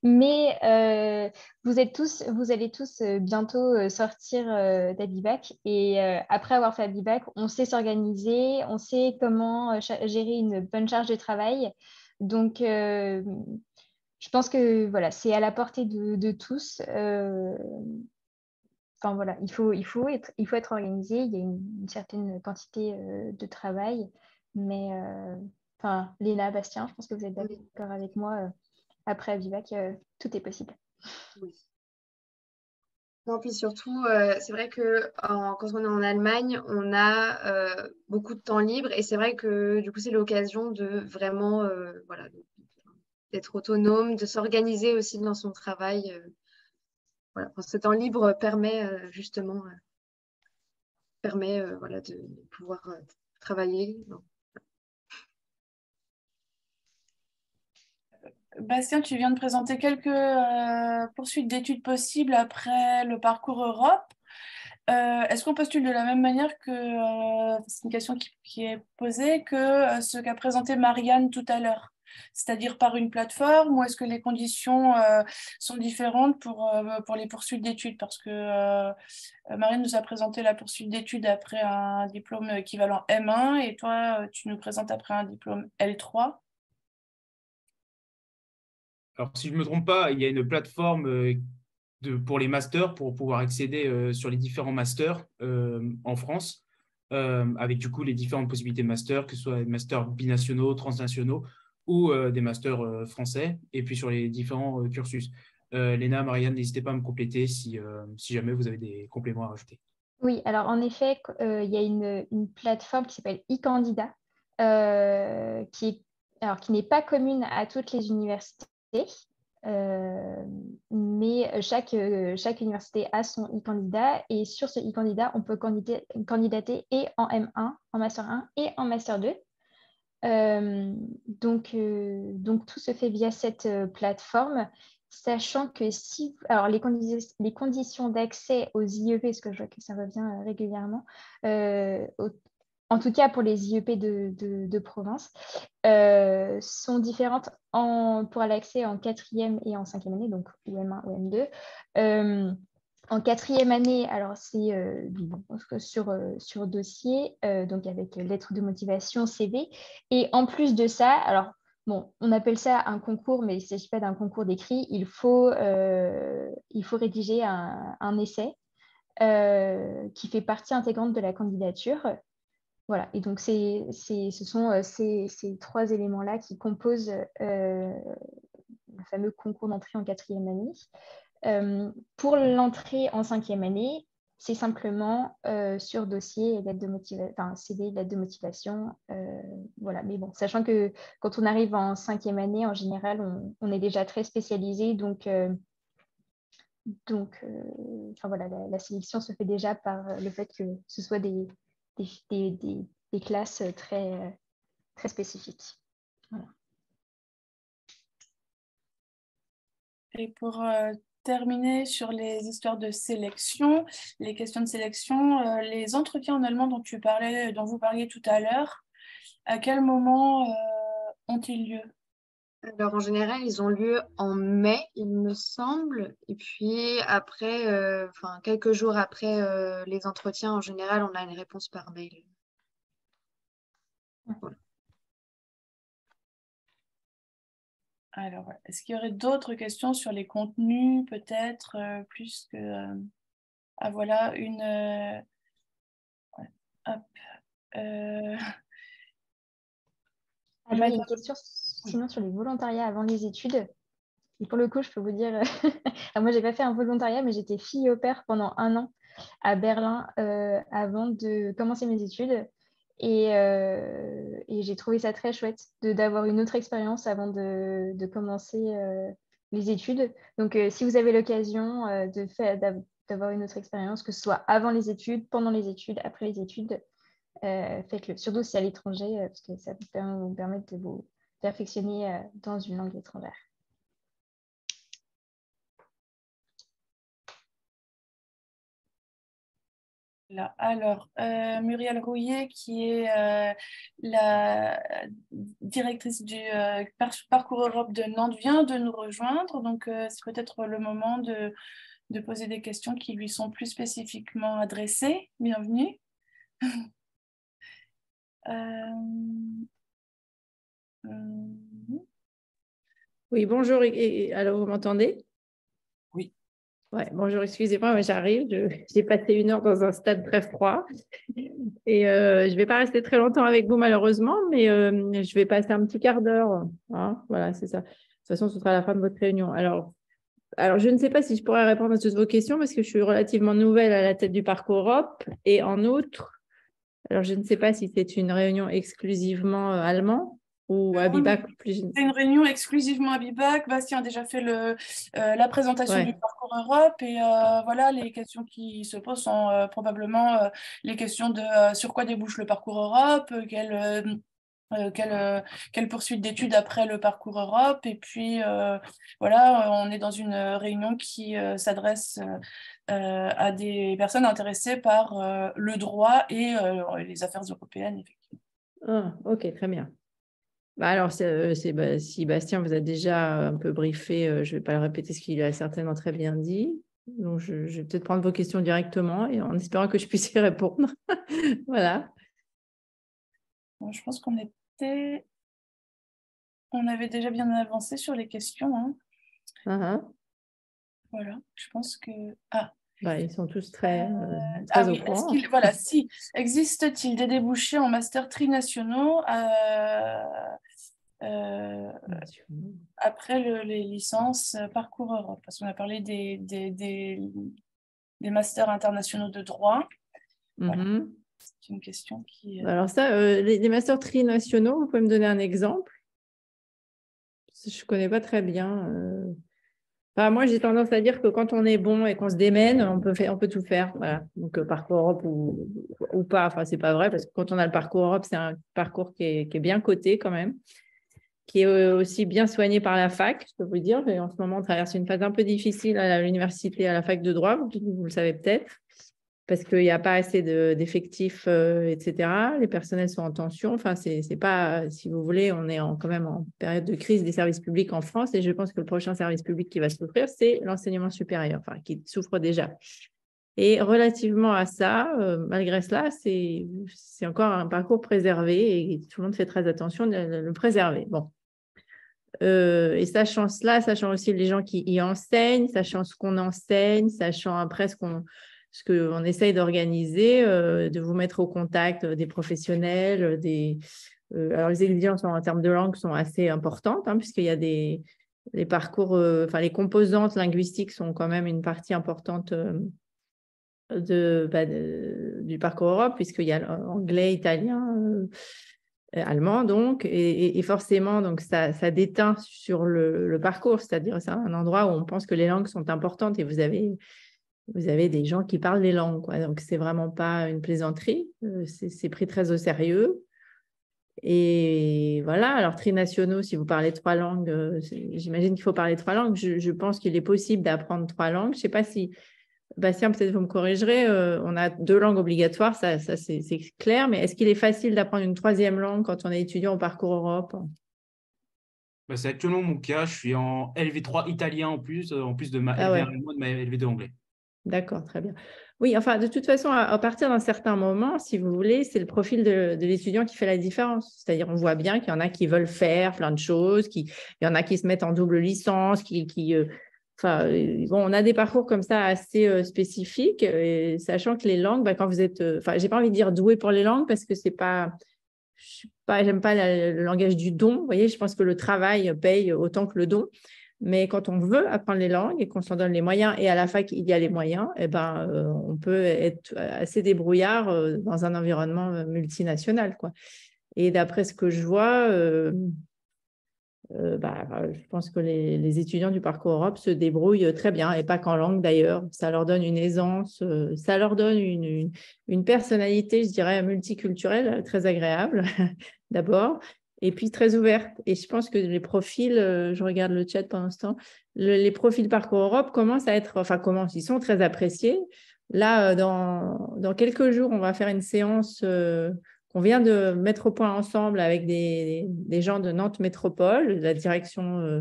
Mais vous allez tous bientôt sortir d'Abibac. Et après avoir fait Abibac, on sait s'organiser, on sait comment gérer une bonne charge de travail. Donc, je pense que voilà, c'est à la portée de tous. Enfin, voilà, il faut être organisé. Il y a une certaine quantité de travail. Mais, enfin, Léna, Bastien, je pense que vous êtes d'accord avec moi. Après Abibac, tout est possible. Oui. Non, puis surtout, c'est vrai que quand on est en Allemagne, on a beaucoup de temps libre et c'est vrai que du coup, c'est l'occasion de vraiment voilà, d'être autonome, de s'organiser aussi dans son travail. Voilà. Enfin, ce temps libre permet justement voilà, de pouvoir travailler. Non. Bastien, tu viens de présenter quelques poursuites d'études possibles après le parcours Europe. Est-ce qu'on postule de la même manière que, c'est une question qui est posée, que ce qu'a présenté Marianne tout à l'heure? C'est-à-dire par une plateforme, ou est-ce que les conditions sont différentes pour les poursuites d'études? Parce que Marianne nous a présenté la poursuite d'études après un diplôme équivalent M1 et toi, tu nous présentes après un diplôme L3. Alors, si je ne me trompe pas, il y a une plateforme pour les masters pour pouvoir accéder sur les différents masters en France, avec du coup les différentes possibilités de master, que ce soit des masters binationaux, transnationaux ou des masters français, et puis sur les différents cursus. Léna, Marianne, n'hésitez pas à me compléter si jamais vous avez des compléments à rajouter. Oui, alors en effet, il y a une plateforme qui s'appelle eCandidat, qui n'est pas commune à toutes les universités, mais chaque université a son e-candidat, et sur ce e-candidat, on peut candidater et en M1, en Master 1 et en Master 2. Donc, tout se fait via cette plateforme, sachant que alors les conditions d'accès aux IEP, parce que je vois que ça revient régulièrement, en tout cas pour les IEP de province, sont différentes pour l'accès en 4e et en 5e année, donc ou M1 ou M2. En 4e année, alors c'est sur dossier, donc avec lettre de motivation, CV. Et en plus de ça, alors bon, on appelle ça un concours, mais il ne s'agit pas d'un concours d'écrit. Il faut rédiger un essai qui fait partie intégrante de la candidature. Voilà, et donc ce sont ces 3 éléments-là qui composent le fameux concours d'entrée en 4e année. Pour l'entrée en 5e année, c'est simplement sur dossier et lettre de motivation, CV, lettre de motivation. Voilà. Mais bon, sachant que quand on arrive en 5e année, en général, on est déjà très spécialisé. Donc voilà, la sélection se fait déjà par le fait que ce soit des classes très, très spécifiques. Voilà. Et pour terminer sur les histoires de sélection, les questions de sélection, les entretiens en allemand dont vous parliez tout à l'heure, à quel moment ont-ils lieu? Alors, en général, ils ont lieu en mai, il me semble. Et puis après, quelques jours après les entretiens, en général, on a une réponse par mail. Voilà. Alors, est-ce qu'il y aurait d'autres questions sur les contenus, peut-être, plus que... Ah, voilà, une... Hop. Il y a une question sinon sur les volontariats avant les études. Et pour le coup, je peux vous dire, moi, je n'ai pas fait un volontariat, mais j'étais fille au pair pendant 1 an à Berlin avant de commencer mes études. Et j'ai trouvé ça très chouette d'avoir une autre expérience avant de commencer les études. Donc, si vous avez l'occasion d'avoir une autre expérience, que ce soit avant les études, pendant les études, après les études, faites-le. Surtout si à l'étranger, parce que ça peut vous permettre de vous perfectionner dans une langue étrangère. Là. Alors, Muriel Rouillet, qui est la directrice du Parcours Europe de Nantes, vient de nous rejoindre. Donc, c'est peut-être le moment de poser des questions qui lui sont plus spécifiquement adressées. Bienvenue. Oui, bonjour. Alors, vous m'entendez? Oui. Ouais, bonjour, excusez-moi, mais j'arrive. J'ai passé 1 heure dans un stade très froid. Et je ne vais pas rester très longtemps avec vous, malheureusement, mais je vais passer un petit quart d'heure. Hein, voilà, c'est ça. De toute façon, ce sera la fin de votre réunion. Alors, je ne sais pas si je pourrais répondre à toutes vos questions parce que je suis relativement nouvelle à la tête du Parcours Europe. Et en outre, alors je ne sais pas si c'est une réunion exclusivement allemand ou à Bibac. C'est une réunion exclusivement à Bibac. Bastien a déjà fait la présentation du Parcours Europe et voilà, les questions qui se posent sont probablement les questions de sur quoi débouche le Parcours Europe, quelle poursuite d'études après le parcours Europe. Et puis, voilà, on est dans une réunion qui s'adresse à des personnes intéressées par le droit et les affaires européennes, effectivement. Ah, ok, très bien. Bah alors, si Bastien vous a déjà un peu briefé, je ne vais pas le répéter, ce qu'il a certainement très bien dit. Donc, je vais peut-être prendre vos questions directement et en espérant que je puisse y répondre. Voilà. Bon, je pense qu'on avait déjà bien avancé sur les questions, hein. Voilà, je pense que... Bah, ils sont tous très oui, au courant. Voilà, si. Existe-t-il des débouchés en master trinationaux après les licences Parcours Europe? Parce qu'on a parlé des masters internationaux de droit. Voilà. C'est une question qui... Alors ça, les masters trinationaux, vous pouvez me donner un exemple? Je ne connais pas très bien. Enfin, moi, j'ai tendance à dire que quand on est bon et qu'on se démène, on peut tout faire. Voilà. Donc, parcours Europe ou pas. Enfin, ce n'est pas vrai parce que quand on a le parcours Europe, c'est un parcours qui est bien coté quand même, qui est aussi bien soigné par la fac, je peux vous le dire. En ce moment, on traverse une phase un peu difficile à l'université, à la fac de droit, vous le savez peut-être, parce qu'il n'y a pas assez d'effectifs, etc. Les personnels sont en tension. Enfin, c'est pas, si vous voulez, on est quand même en période de crise des services publics en France et je pense que le prochain service public qui va souffrir, c'est l'enseignement supérieur, enfin, qui souffre déjà. Et relativement à ça, malgré cela, c'est encore un parcours préservé et tout le monde fait très attention de le préserver. Bon. Et sachant cela, sachant aussi les gens qui y enseignent, sachant ce qu'on enseigne, sachant après ce qu'on essaye d'organiser, de vous mettre au contact des professionnels, alors les exigences en termes de langue sont assez importantes, hein, puisqu'il y a des parcours, les composantes linguistiques sont quand même une partie importante du parcours Europe, puisqu'il y a anglais, italien, allemand, donc, et forcément, donc ça déteint sur le parcours, c'est-à-dire c'est un endroit où on pense que les langues sont importantes et vous avez des gens qui parlent les langues, quoi. Donc, c'est vraiment pas une plaisanterie, c'est pris très au sérieux. Et voilà, alors trinationaux, si vous parlez 3 langues, j'imagine qu'il faut parler 3 langues. Je pense qu'il est possible d'apprendre 3 langues. Je ne sais pas si, Bastien, peut-être vous me corrigerez, on a 2 langues obligatoires, ça c'est clair, mais est-ce qu'il est facile d'apprendre une 3e langue quand on est étudiant au parcours Europe? Bah, c'est actuellement mon cas, je suis en LV3 italien en plus de ma LV1 allemand et de ma LV2 anglais. D'accord, très bien. Oui, enfin, de toute façon, à partir d'un certain moment, si vous voulez, c'est le profil de l'étudiant qui fait la différence. C'est-à-dire, on voit bien qu'il y en a qui veulent faire plein de choses, il y en a qui se mettent en double licence, on a des parcours comme ça assez spécifiques, et sachant que les langues, quand vous êtes, j'ai pas envie de dire doué pour les langues parce que j'aime pas le langage du don. Vous voyez, je pense que le travail paye autant que le don. Mais quand on veut apprendre les langues et qu'on s'en donne les moyens, et à la fac, il y a les moyens, on peut être assez débrouillard dans un environnement multinational, quoi. Et d'après ce que je vois, je pense que les étudiants du parcours Europe se débrouillent très bien, et pas qu'en langue d'ailleurs. Ça leur donne une aisance, ça leur donne une personnalité, je dirais, multiculturelle, très agréable, d'abord. Et puis très ouverte. Et je pense que les profils, je regarde le chat pendant ce temps, les profils Parcours Europe commencent à être, ils sont très appréciés. Là, dans quelques jours, on va faire une séance qu'on vient de mettre au point ensemble avec des gens de Nantes Métropole, de la direction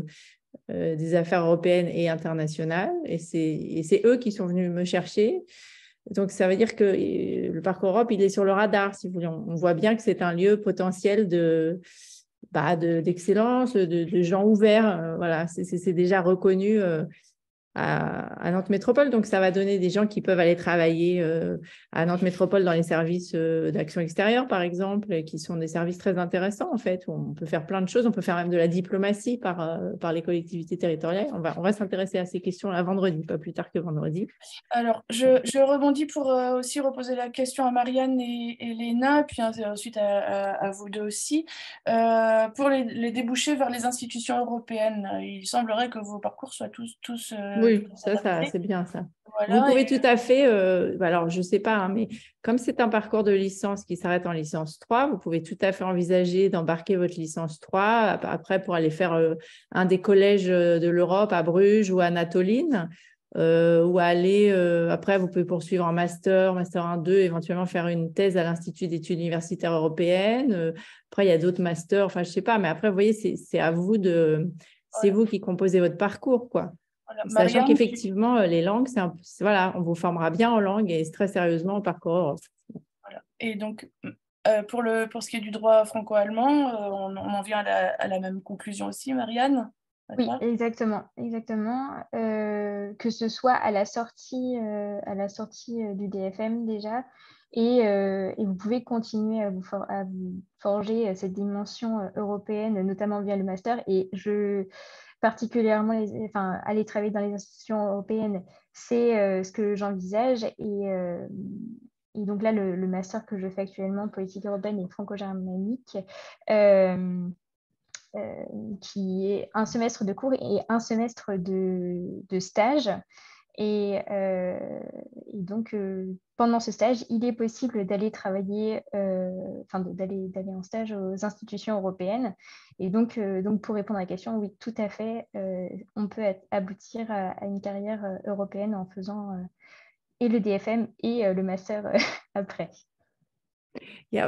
des affaires européennes et internationales. Et c'est eux qui sont venus me chercher. Donc, ça veut dire que le Parcours Europe, il est sur le radar, si vous voulez. On voit bien que c'est un lieu potentiel d'excellence, de gens ouverts. Voilà, c'est déjà reconnu à Nantes Métropole. Donc, ça va donner des gens qui peuvent aller travailler à Nantes Métropole dans les services d'action extérieure, par exemple, qui sont des services très intéressants, en fait, où on peut faire plein de choses. On peut faire même de la diplomatie par les collectivités territoriales. On va s'intéresser à ces questions-là vendredi, pas plus tard que vendredi. Alors, je rebondis pour aussi reposer la question à Marianne et Léna, puis ensuite à vous deux aussi. Pour les débouchés vers les institutions européennes, il semblerait que vos parcours soient tous Oui, ça c'est bien ça. Voilà, Vous pouvez tout à fait, alors je ne sais pas, hein, mais comme c'est un parcours de licence qui s'arrête en licence 3, vous pouvez tout à fait envisager d'embarquer votre licence 3 après pour aller faire un des collèges de l'Europe à Bruges ou à Natoline, ou aller, après vous pouvez poursuivre en master 1, 2, éventuellement faire une thèse à l'Institut d'études universitaires européennes. Après, il y a d'autres masters, enfin je ne sais pas, mais après, vous voyez, c'est à vous c'est vous qui composez votre parcours, quoi. voilà. Sachant Marianne, qu'effectivement, les langues, voilà, on vous formera bien en langue et très sérieusement au parcours Europe. voilà. Et donc, pour ce qui est du droit franco-allemand, on en vient à la même conclusion aussi, Marianne? Oui, D'accord. exactement. Que ce soit à la sortie du DFM déjà, et vous pouvez continuer à vous forger cette dimension européenne, notamment via le master. Et particulièrement, aller travailler dans les institutions européennes, c'est ce que j'envisage. Et donc là, le master que je fais actuellement, politique européenne et franco-germanique, qui est un semestre de cours et un semestre de stage. Et donc, pendant ce stage, il est possible d'aller travailler, d'aller en stage aux institutions européennes. Et donc, pour répondre à la question, oui, tout à fait, on peut aboutir à une carrière européenne en faisant et le DFM et le master après.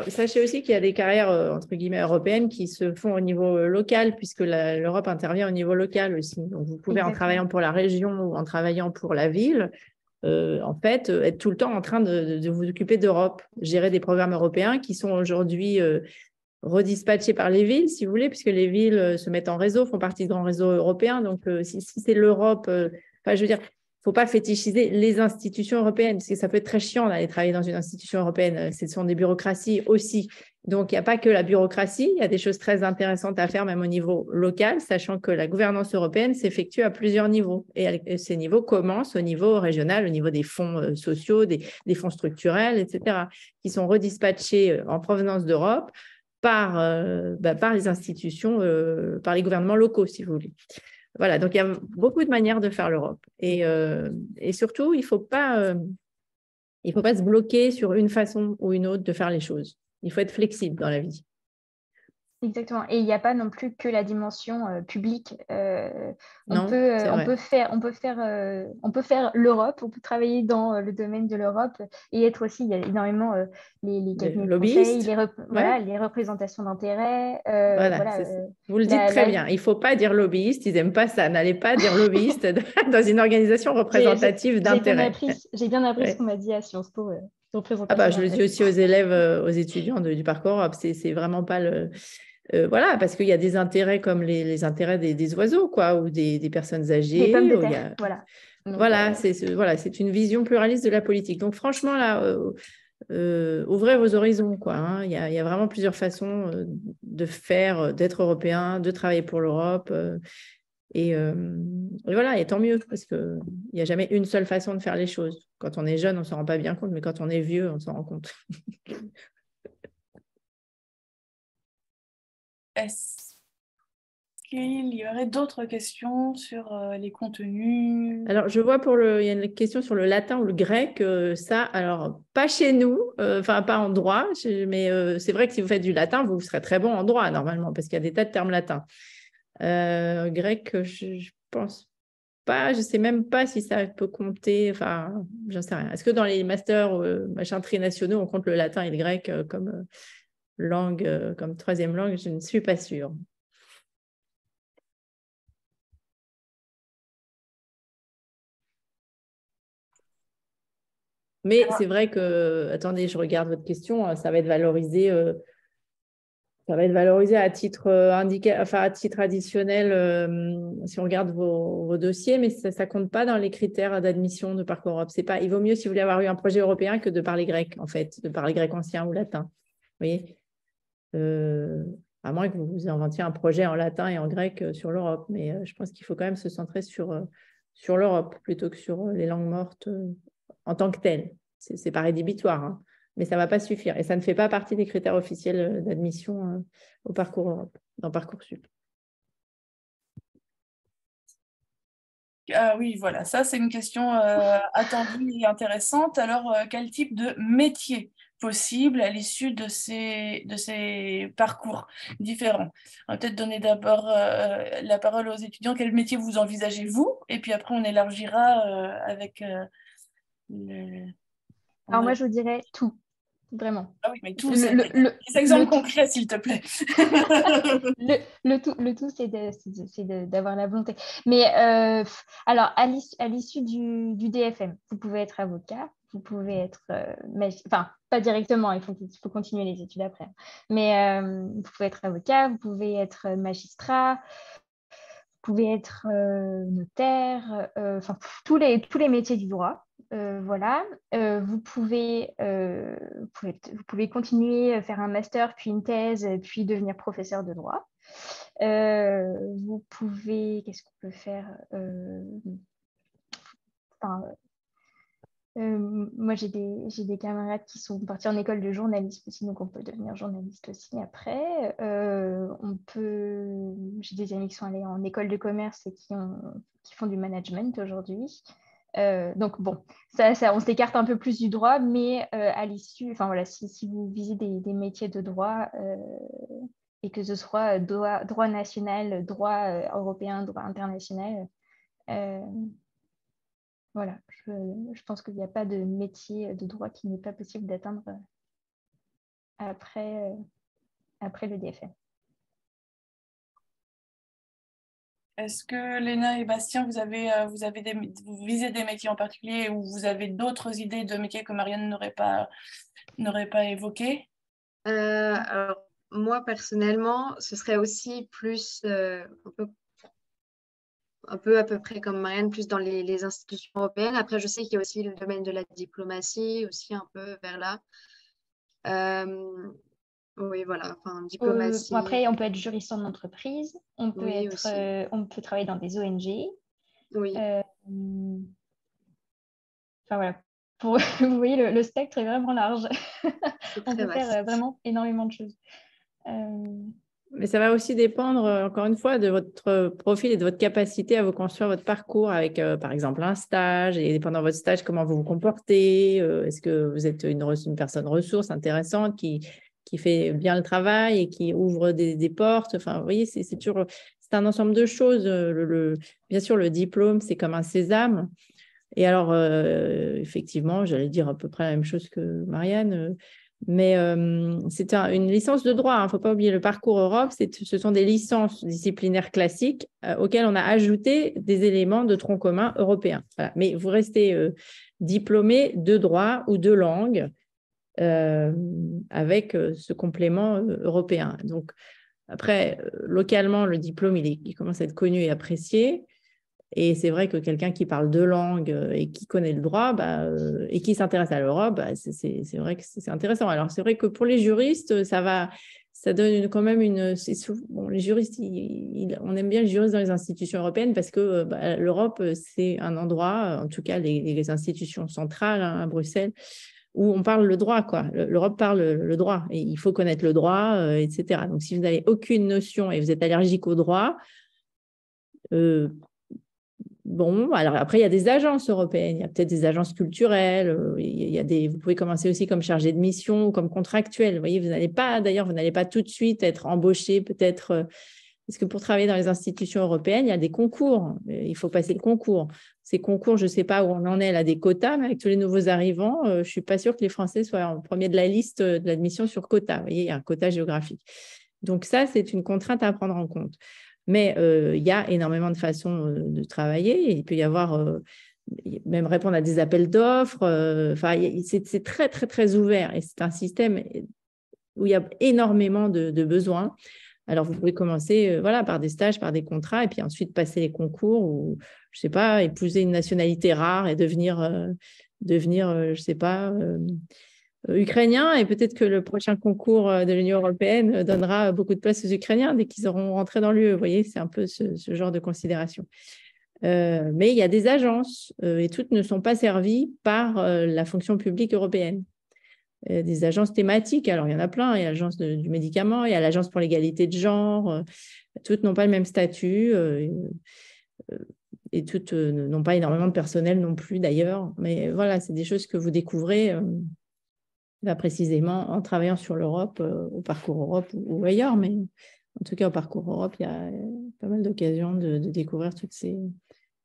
Sachez aussi qu'il y a des carrières, entre guillemets, européennes qui se font au niveau local, puisque l'Europe intervient au niveau local aussi. Donc, vous pouvez, en travaillant pour la région ou en travaillant pour la ville, en fait, être tout le temps en train de vous occuper d'Europe, gérer des programmes européens qui sont aujourd'hui redispatchés par les villes, si vous voulez, puisque les villes se mettent en réseau, font partie de grands réseaux européens. Donc, si c'est l'Europe, je veux dire, il ne faut pas fétichiser les institutions européennes, parce que ça peut être très chiant d'aller travailler dans une institution européenne. Ce sont des bureaucraties aussi. Donc, il n'y a pas que la bureaucratie, il y a des choses très intéressantes à faire, même au niveau local, sachant que la gouvernance européenne s'effectue à plusieurs niveaux. Et ces niveaux commencent au niveau régional, au niveau des fonds sociaux, des fonds structurels, etc., qui sont redispatchés en provenance d'Europe par les institutions, par les gouvernements locaux, si vous voulez. Voilà, donc il y a beaucoup de manières de faire l'Europe. Et surtout, il ne faut pas se bloquer sur une façon ou une autre de faire les choses. Il faut être flexible dans la vie. Exactement. Et il n'y a pas non plus que la dimension publique. On peut faire l'Europe, on peut travailler dans le domaine de l'Europe et être aussi, il y a énormément les cabinets de conseil, les représentations d'intérêt. Vous le dites très bien. Il ne faut pas dire lobbyiste, ils n'aiment pas ça. N'allez pas dire lobbyiste dans une organisation représentative d'intérêt. J'ai bien appris ce qu'on m'a dit à Sciences Po. Je le dis aussi aux élèves, aux étudiants du parcours Europe. C'est vraiment pas le... voilà, parce qu'il y a des intérêts comme les intérêts des oiseaux, quoi, ou des personnes âgées. Des pommes de terre, voilà. Donc, c'est une vision pluraliste de la politique. Donc, franchement, là, ouvrez vos horizons, quoi, hein. Il y a vraiment plusieurs façons d'être européen, de travailler pour l'Europe. Et voilà, et tant mieux, parce qu'il n'y a jamais une seule façon de faire les choses. Quand on est jeune, on ne s'en rend pas bien compte, mais quand on est vieux, on s'en rend compte. Est-ce qu'il y aurait d'autres questions sur les contenus? Alors, je vois il y a une question sur le latin ou le grec. Alors, pas chez nous, pas en droit, mais c'est vrai que si vous faites du latin, vous serez très bon en droit, normalement, parce qu'il y a des tas de termes latins. Grec, je pense pas, je ne sais même pas si ça peut compter, j'en sais rien. Est-ce que dans les masters trinationaux, on compte le latin et le grec comme langue, comme troisième langue? Je ne suis pas sûre. Mais c'est vrai que, attendez, je regarde votre question, ça va être valorisé. Ça va être valorisé à titre à titre additionnel si on regarde vos dossiers, mais ça ne compte pas dans les critères d'admission de Parcours Europe. Il vaut mieux si vous voulez avoir eu un projet européen que de parler grec, en fait, de parler grec ancien ou latin. Vous voyez, à moins que vous inventiez un projet en latin et en grec sur l'Europe. Mais je pense qu'il faut quand même se centrer sur l'Europe plutôt que sur les langues mortes en tant que telles. C'est pas rédhibitoire, hein. Mais ça ne va pas suffire. Et ça ne fait pas partie des critères officiels d'admission au Parcours Europe, dans Parcoursup. Ah oui, voilà, ça c'est une question attendue et intéressante. Alors, quel type de métier possible à l'issue de ces parcours différents? On va peut-être donner d'abord la parole aux étudiants. Quel métier vous envisagez vous? Et puis après, on élargira avec le... Alors moi, je vous dirais tout, vraiment. Ah oui, mais tout, Le des exemples tout. concrets, s'il te plaît. Le tout, d'avoir la volonté. Mais alors, à l'issue du DFM, vous pouvez être avocat, vous pouvez être, enfin, pas directement, il faut continuer les études après. Mais vous pouvez être avocat, vous pouvez être magistrat, vous pouvez être notaire, enfin, tous les métiers du droit. Voilà. Vous pouvez continuer à faire un master, puis une thèse, puis devenir professeur de droit. Vous pouvez, qu'est-ce qu'on peut faire? Moi, j'ai des camarades qui sont partis en école de journalisme aussi, donc on peut devenir journaliste aussi après. J'ai des amis qui sont allés en école de commerce et qui font du management aujourd'hui. Donc bon, on s'écarte un peu plus du droit, mais à l'issue, enfin voilà, si vous visez des métiers de droit, et que ce soit droit national, droit européen, droit international, voilà, je pense qu'il n'y a pas de métier de droit qui n'est pas possible d'atteindre après le DFM. Est-ce que Léna et Bastien, vous visez des métiers en particulier ou vous avez d'autres idées de métiers que Marianne n'aurait pas évoquées? Alors, moi, personnellement, ce serait aussi plus un peu à peu près comme Marianne, plus dans les institutions européennes. Après, je sais qu'il y a aussi le domaine de la diplomatie, aussi un peu vers là. Oui, voilà, enfin, diplomatie. Après, on peut être juriste en entreprise, on peut Oui, on peut travailler dans des ONG. Oui. Enfin voilà, vous voyez, le spectre est vraiment large. On peut vaste. faire vraiment énormément de choses. Mais ça va aussi dépendre, encore une fois, de votre profil et de votre capacité à vous construire votre parcours avec, par exemple, un stage. Et pendant votre stage, comment vous vous comportez? Est-ce que vous êtes une personne ressource intéressante qui fait bien le travail et qui ouvre des portes? Enfin, vous voyez, c'est un ensemble de choses. Bien sûr, le diplôme, c'est comme un sésame. Et alors, effectivement, j'allais dire à peu près la même chose que Marianne. Mais c'est une licence de droit. Il ne faut pas oublier le parcours Europe. Ce sont des licences disciplinaires classiques auxquelles on a ajouté des éléments de tronc commun européen. Voilà. Mais vous restez diplômé de droit ou de langue avec ce complément européen. Donc, après, localement, le diplôme, il commence à être connu et apprécié. Et c'est vrai que quelqu'un qui parle deux langues et qui connaît le droit et qui s'intéresse à l'Europe, c'est vrai que c'est intéressant. Alors, c'est vrai que pour les juristes, ça donne quand même bon, les juristes, on aime bien les juristes dans les institutions européennes parce que l'Europe, c'est un endroit, en tout cas les institutions centrales à Bruxelles, où on parle le droit, quoi. L'Europe parle le droit et il faut connaître le droit, etc. Donc, si vous n'avez aucune notion et vous êtes allergique au droit, bon, alors après, il y a des agences européennes, il y a peut-être des agences culturelles, vous pouvez commencer aussi comme chargé de mission ou comme contractuel. Vous voyez, vous n'allez pas tout de suite être embauché, peut-être, parce que pour travailler dans les institutions européennes, il y a des concours, il faut passer le concours. Ces concours, je ne sais pas où on en est, là, des quotas, mais avec tous les nouveaux arrivants, je ne suis pas sûre que les Français soient en premier de la liste de l'admission sur quota. Vous voyez, il y a un quota géographique. Donc ça, c'est une contrainte à prendre en compte. Mais il y a énormément de façons de travailler. Il peut y avoir même répondre à des appels d'offres. C'est très, très, très ouvert. Et c'est un système où il y a énormément de besoins. Alors, vous pouvez commencer par des stages, par des contrats, et puis ensuite passer les concours ou, je ne sais pas, épouser une nationalité rare et devenir je ne sais pas, ukrainien, et peut-être que le prochain concours de l'Union européenne donnera beaucoup de place aux Ukrainiens dès qu'ils auront rentré dans l'UE. Vous voyez, c'est un peu ce genre de considération. Mais il y a des agences et toutes ne sont pas servies par la fonction publique européenne. Des agences thématiques, alors il y en a plein, il y a l'agence du médicament, il y a l'agence pour l'égalité de genre, toutes n'ont pas le même statut. et toutes n'ont pas énormément de personnel non plus d'ailleurs. Mais voilà, c'est des choses que vous découvrez là, précisément en travaillant sur l'Europe, au Parcours Europe ou ailleurs. Mais en tout cas, au Parcours Europe, il y a pas mal d'occasions de découvrir toutes ces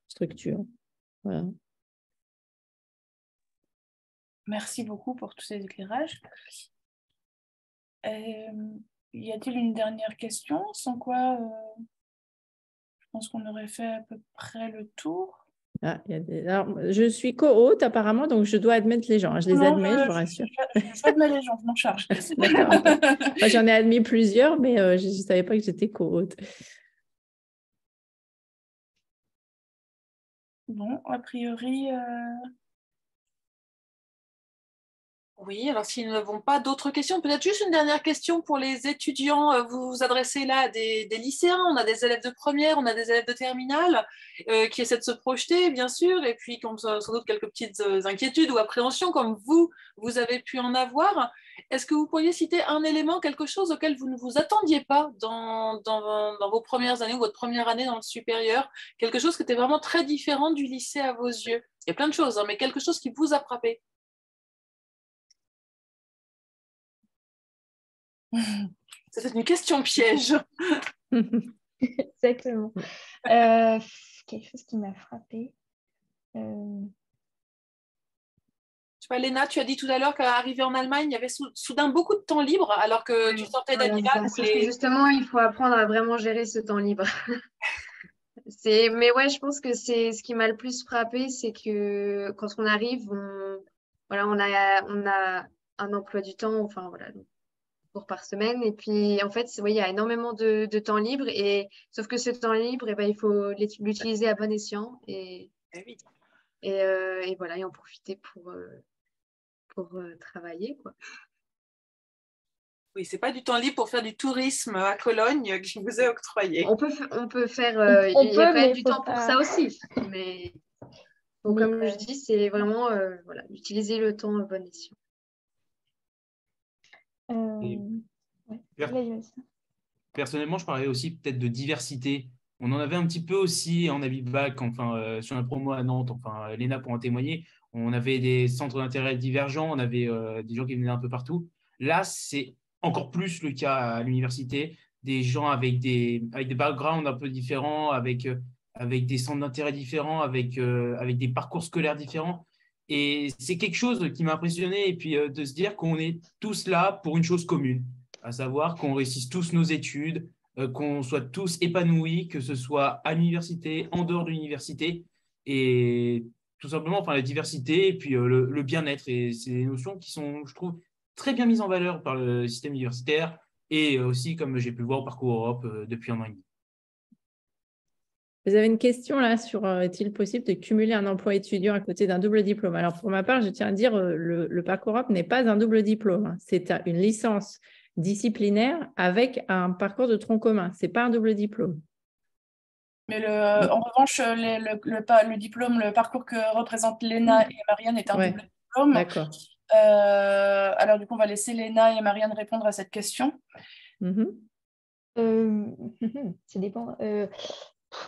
structures. Voilà. Merci beaucoup pour tous ces éclairages. Y a-t-il une dernière question, sans quoi je pense qu'on aurait fait à peu près le tour. Ah, alors, je suis co-hôte apparemment, donc je dois admettre les gens. Je les admets, je vous rassure. J'admets les gens, je m'en charge. D'accord. Moi, j'en ai admis plusieurs, mais je ne savais pas que j'étais co-hôte. Bon, a priori... Oui, alors si nous n'avons pas d'autres questions, peut-être juste une dernière question pour les étudiants. Vous vous adressez là à des lycéens, on a des élèves de première, on a des élèves de terminale qui essaient de se projeter, bien sûr, et puis qui ont sans doute quelques petites inquiétudes ou appréhensions comme vous avez pu en avoir. Est-ce que vous pourriez citer un élément, quelque chose auquel vous ne vous attendiez pas dans vos premières années ou votre première année dans le supérieur, quelque chose qui était vraiment très différent du lycée à vos yeux? Il y a plein de choses, hein, mais quelque chose qui vous a frappé. C'est une question piège. Exactement. Quelque chose qui m'a frappée. Tu vois, Léna, tu as dit tout à l'heure qu'arrivé en Allemagne, il y avait soudain beaucoup de temps libre, alors que tu sortais d'Amiral. Justement, il faut apprendre à vraiment gérer ce temps libre. Mais ouais, je pense que c'est ce qui m'a le plus frappé, c'est que quand on arrive, on a un emploi du temps, enfin voilà, cours par semaine. Et puis, en fait, il y a énormément de temps libre. Sauf que ce temps libre, il faut l'utiliser à bon escient et voilà, et en profiter pour travailler, quoi. Oui, c'est pas du temps libre pour faire du tourisme à Cologne qui vous est octroyé. On peut faire, il y a quand même du temps pour ça aussi. Mais donc, comme je dis, c'est vraiment voilà, utiliser le temps à bon escient. Personnellement, je parlais aussi peut-être de diversité. On en avait un petit peu aussi en Abibac, enfin, sur la promo à Nantes, enfin, Léna pour en témoigner. On avait des centres d'intérêt divergents, on avait des gens qui venaient un peu partout. Là, c'est encore plus le cas à l'université, des gens avec des backgrounds un peu différents, avec des centres d'intérêt différents, avec des parcours scolaires différents. Et c'est quelque chose qui m'a impressionné, et puis de se dire qu'on est tous là pour une chose commune, à savoir qu'on réussisse tous nos études, qu'on soit tous épanouis, que ce soit à l'université, en dehors de l'université, et tout simplement enfin, la diversité et puis le bien-être. Et c'est des notions qui sont, je trouve, très bien mises en valeur par le système universitaire et aussi, comme j'ai pu le voir au Parcours Europe depuis 1 an et demi. Vous avez une question là sur est-il possible de cumuler un emploi étudiant à côté d'un double diplôme? Alors, pour ma part, je tiens à dire le Parcours Europe n'est pas un double diplôme, hein. C'est une licence disciplinaire avec un parcours de tronc commun. Ce n'est pas un double diplôme. Mais en revanche, le diplôme, le parcours que représentent Léna et Marianne est un double diplôme. D'accord. Alors, du coup, on va laisser Léna et Marianne répondre à cette question. Ça dépend.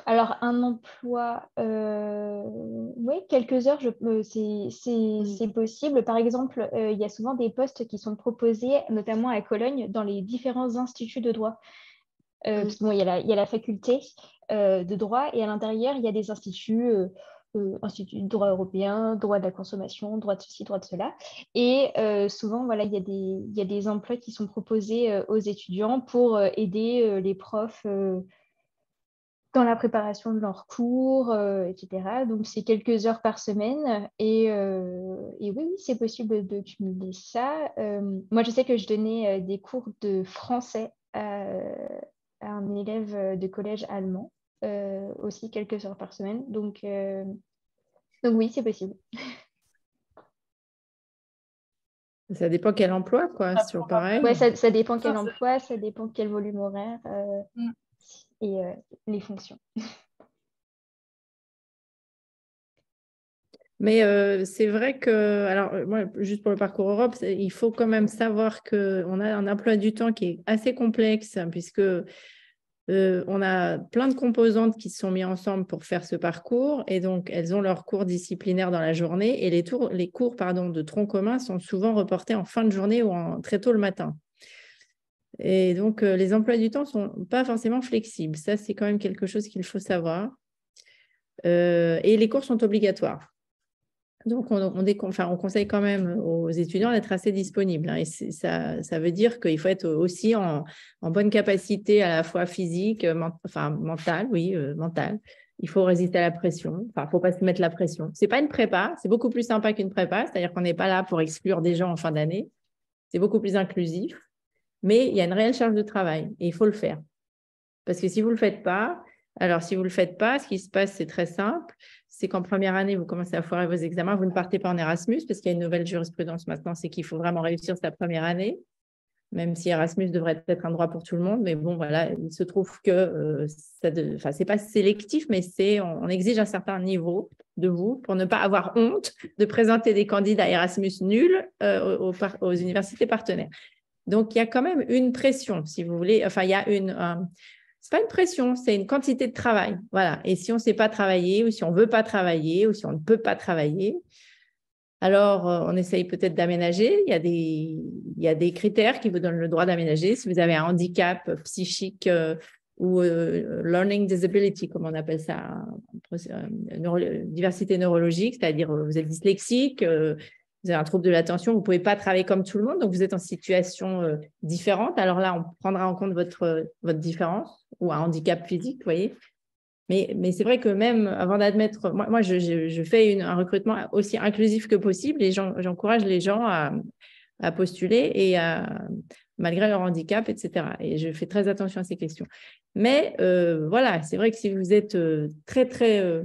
Alors, un emploi, oui, quelques heures, c'est possible. Par exemple, il y a souvent des postes qui sont proposés, notamment à Cologne, dans les différents instituts de droit. Parce que, bon, il y a la faculté de droit et à l'intérieur, il y a des instituts, institut de droit européen, droit de la consommation, droit de ceci, droit de cela. Et souvent, voilà, il y a des emplois qui sont proposés aux étudiants pour aider les profs dans la préparation de leurs cours, etc. Donc, c'est quelques heures par semaine. Et oui, c'est possible de cumuler ça. Moi, je sais que je donnais des cours de français à un élève de collège allemand, aussi quelques heures par semaine. Donc oui, c'est possible. Ça dépend quel emploi, quoi. C'est toujours pareil. Ouais, ça dépend quel emploi, ça dépend quel volume horaire et les fonctions. Mais c'est vrai que, alors moi, juste pour le Parcours Europe, il faut quand même savoir qu'on a un emploi du temps qui est assez complexe, puisque On a plein de composantes qui se sont mises ensemble pour faire ce parcours et donc elles ont leurs cours disciplinaires dans la journée et les cours de tronc commun sont souvent reportés en fin de journée ou très tôt le matin. Et donc, les emplois du temps ne sont pas forcément flexibles. Ça, c'est quand même quelque chose qu'il faut savoir. Et les cours sont obligatoires. Donc, on conseille quand même aux étudiants d'être assez disponibles. Et ça veut dire qu'il faut être aussi en bonne capacité à la fois physique, mentale, mentale. Il faut résister à la pression. Enfin, il ne faut pas se mettre la pression. Ce n'est pas une prépa. C'est beaucoup plus sympa qu'une prépa. C'est-à-dire qu'on n'est pas là pour exclure des gens en fin d'année. C'est beaucoup plus inclusif. Mais il y a une réelle charge de travail et il faut le faire. Parce que si vous ne le faites pas, ce qui se passe, c'est très simple. C'est qu'en première année, vous commencez à foirer vos examens, vous ne partez pas en Erasmus parce qu'il y a une nouvelle jurisprudence maintenant, c'est qu'il faut vraiment réussir sa première année, même si Erasmus devrait être un droit pour tout le monde. Mais bon, voilà, il se trouve que ce n'est pas sélectif, mais on exige un certain niveau de vous pour ne pas avoir honte de présenter des candidats Erasmus nuls aux universités partenaires. Donc, il y a quand même une pression, si vous voulez. Enfin, il y a c'est pas une pression, c'est une quantité de travail. Voilà. Et si on ne sait pas travailler, ou si on ne veut pas travailler, ou si on ne peut pas travailler, alors on essaye peut-être d'aménager. Il y a des critères qui vous donnent le droit d'aménager. Si vous avez un handicap psychique ou learning disability, comme on appelle ça, diversité neurologique, c'est-à-dire vous êtes dyslexique, vous avez un trouble de l'attention, vous ne pouvez pas travailler comme tout le monde, donc vous êtes en situation différente. Alors là, on prendra en compte votre différence ou un handicap physique, vous voyez. Mais c'est vrai que même avant d'admettre, moi je fais un recrutement aussi inclusif que possible et j'encourage les gens à postuler et malgré leur handicap, etc. Et je fais très attention à ces questions. Mais voilà, c'est vrai que si vous êtes très, très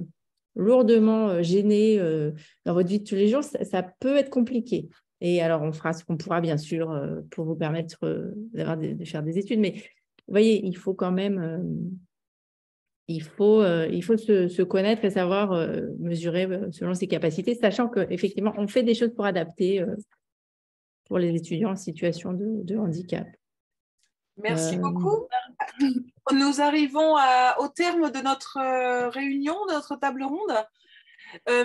lourdement gêné dans votre vie de tous les jours, ça peut être compliqué. Et alors, on fera ce qu'on pourra, bien sûr, pour vous permettre de faire des études. Mais vous voyez, il faut quand même... il faut se connaître et savoir mesurer selon ses capacités, sachant qu'effectivement, on fait des choses pour adapter pour les étudiants en situation de handicap. Merci beaucoup. Nous arrivons au terme de notre réunion, de notre table ronde.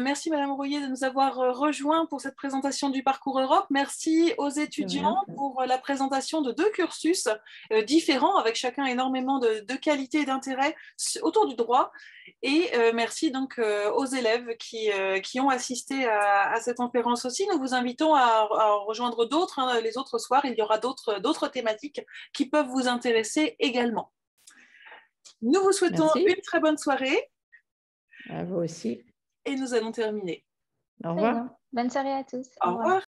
Merci Madame Rouillet de nous avoir rejoints pour cette présentation du Parcours Europe. Merci aux étudiants pour la présentation de 2 cursus différents avec chacun énormément de qualités et d'intérêts autour du droit. Et merci donc aux élèves qui ont assisté à cette conférence aussi. Nous vous invitons à rejoindre d'autres, les autres soirs. Il y aura d'autres thématiques qui peuvent vous intéresser également. Nous vous souhaitons une très bonne soirée. À vous aussi. Et nous allons terminer. Au revoir. Bonne soirée à tous. Au revoir.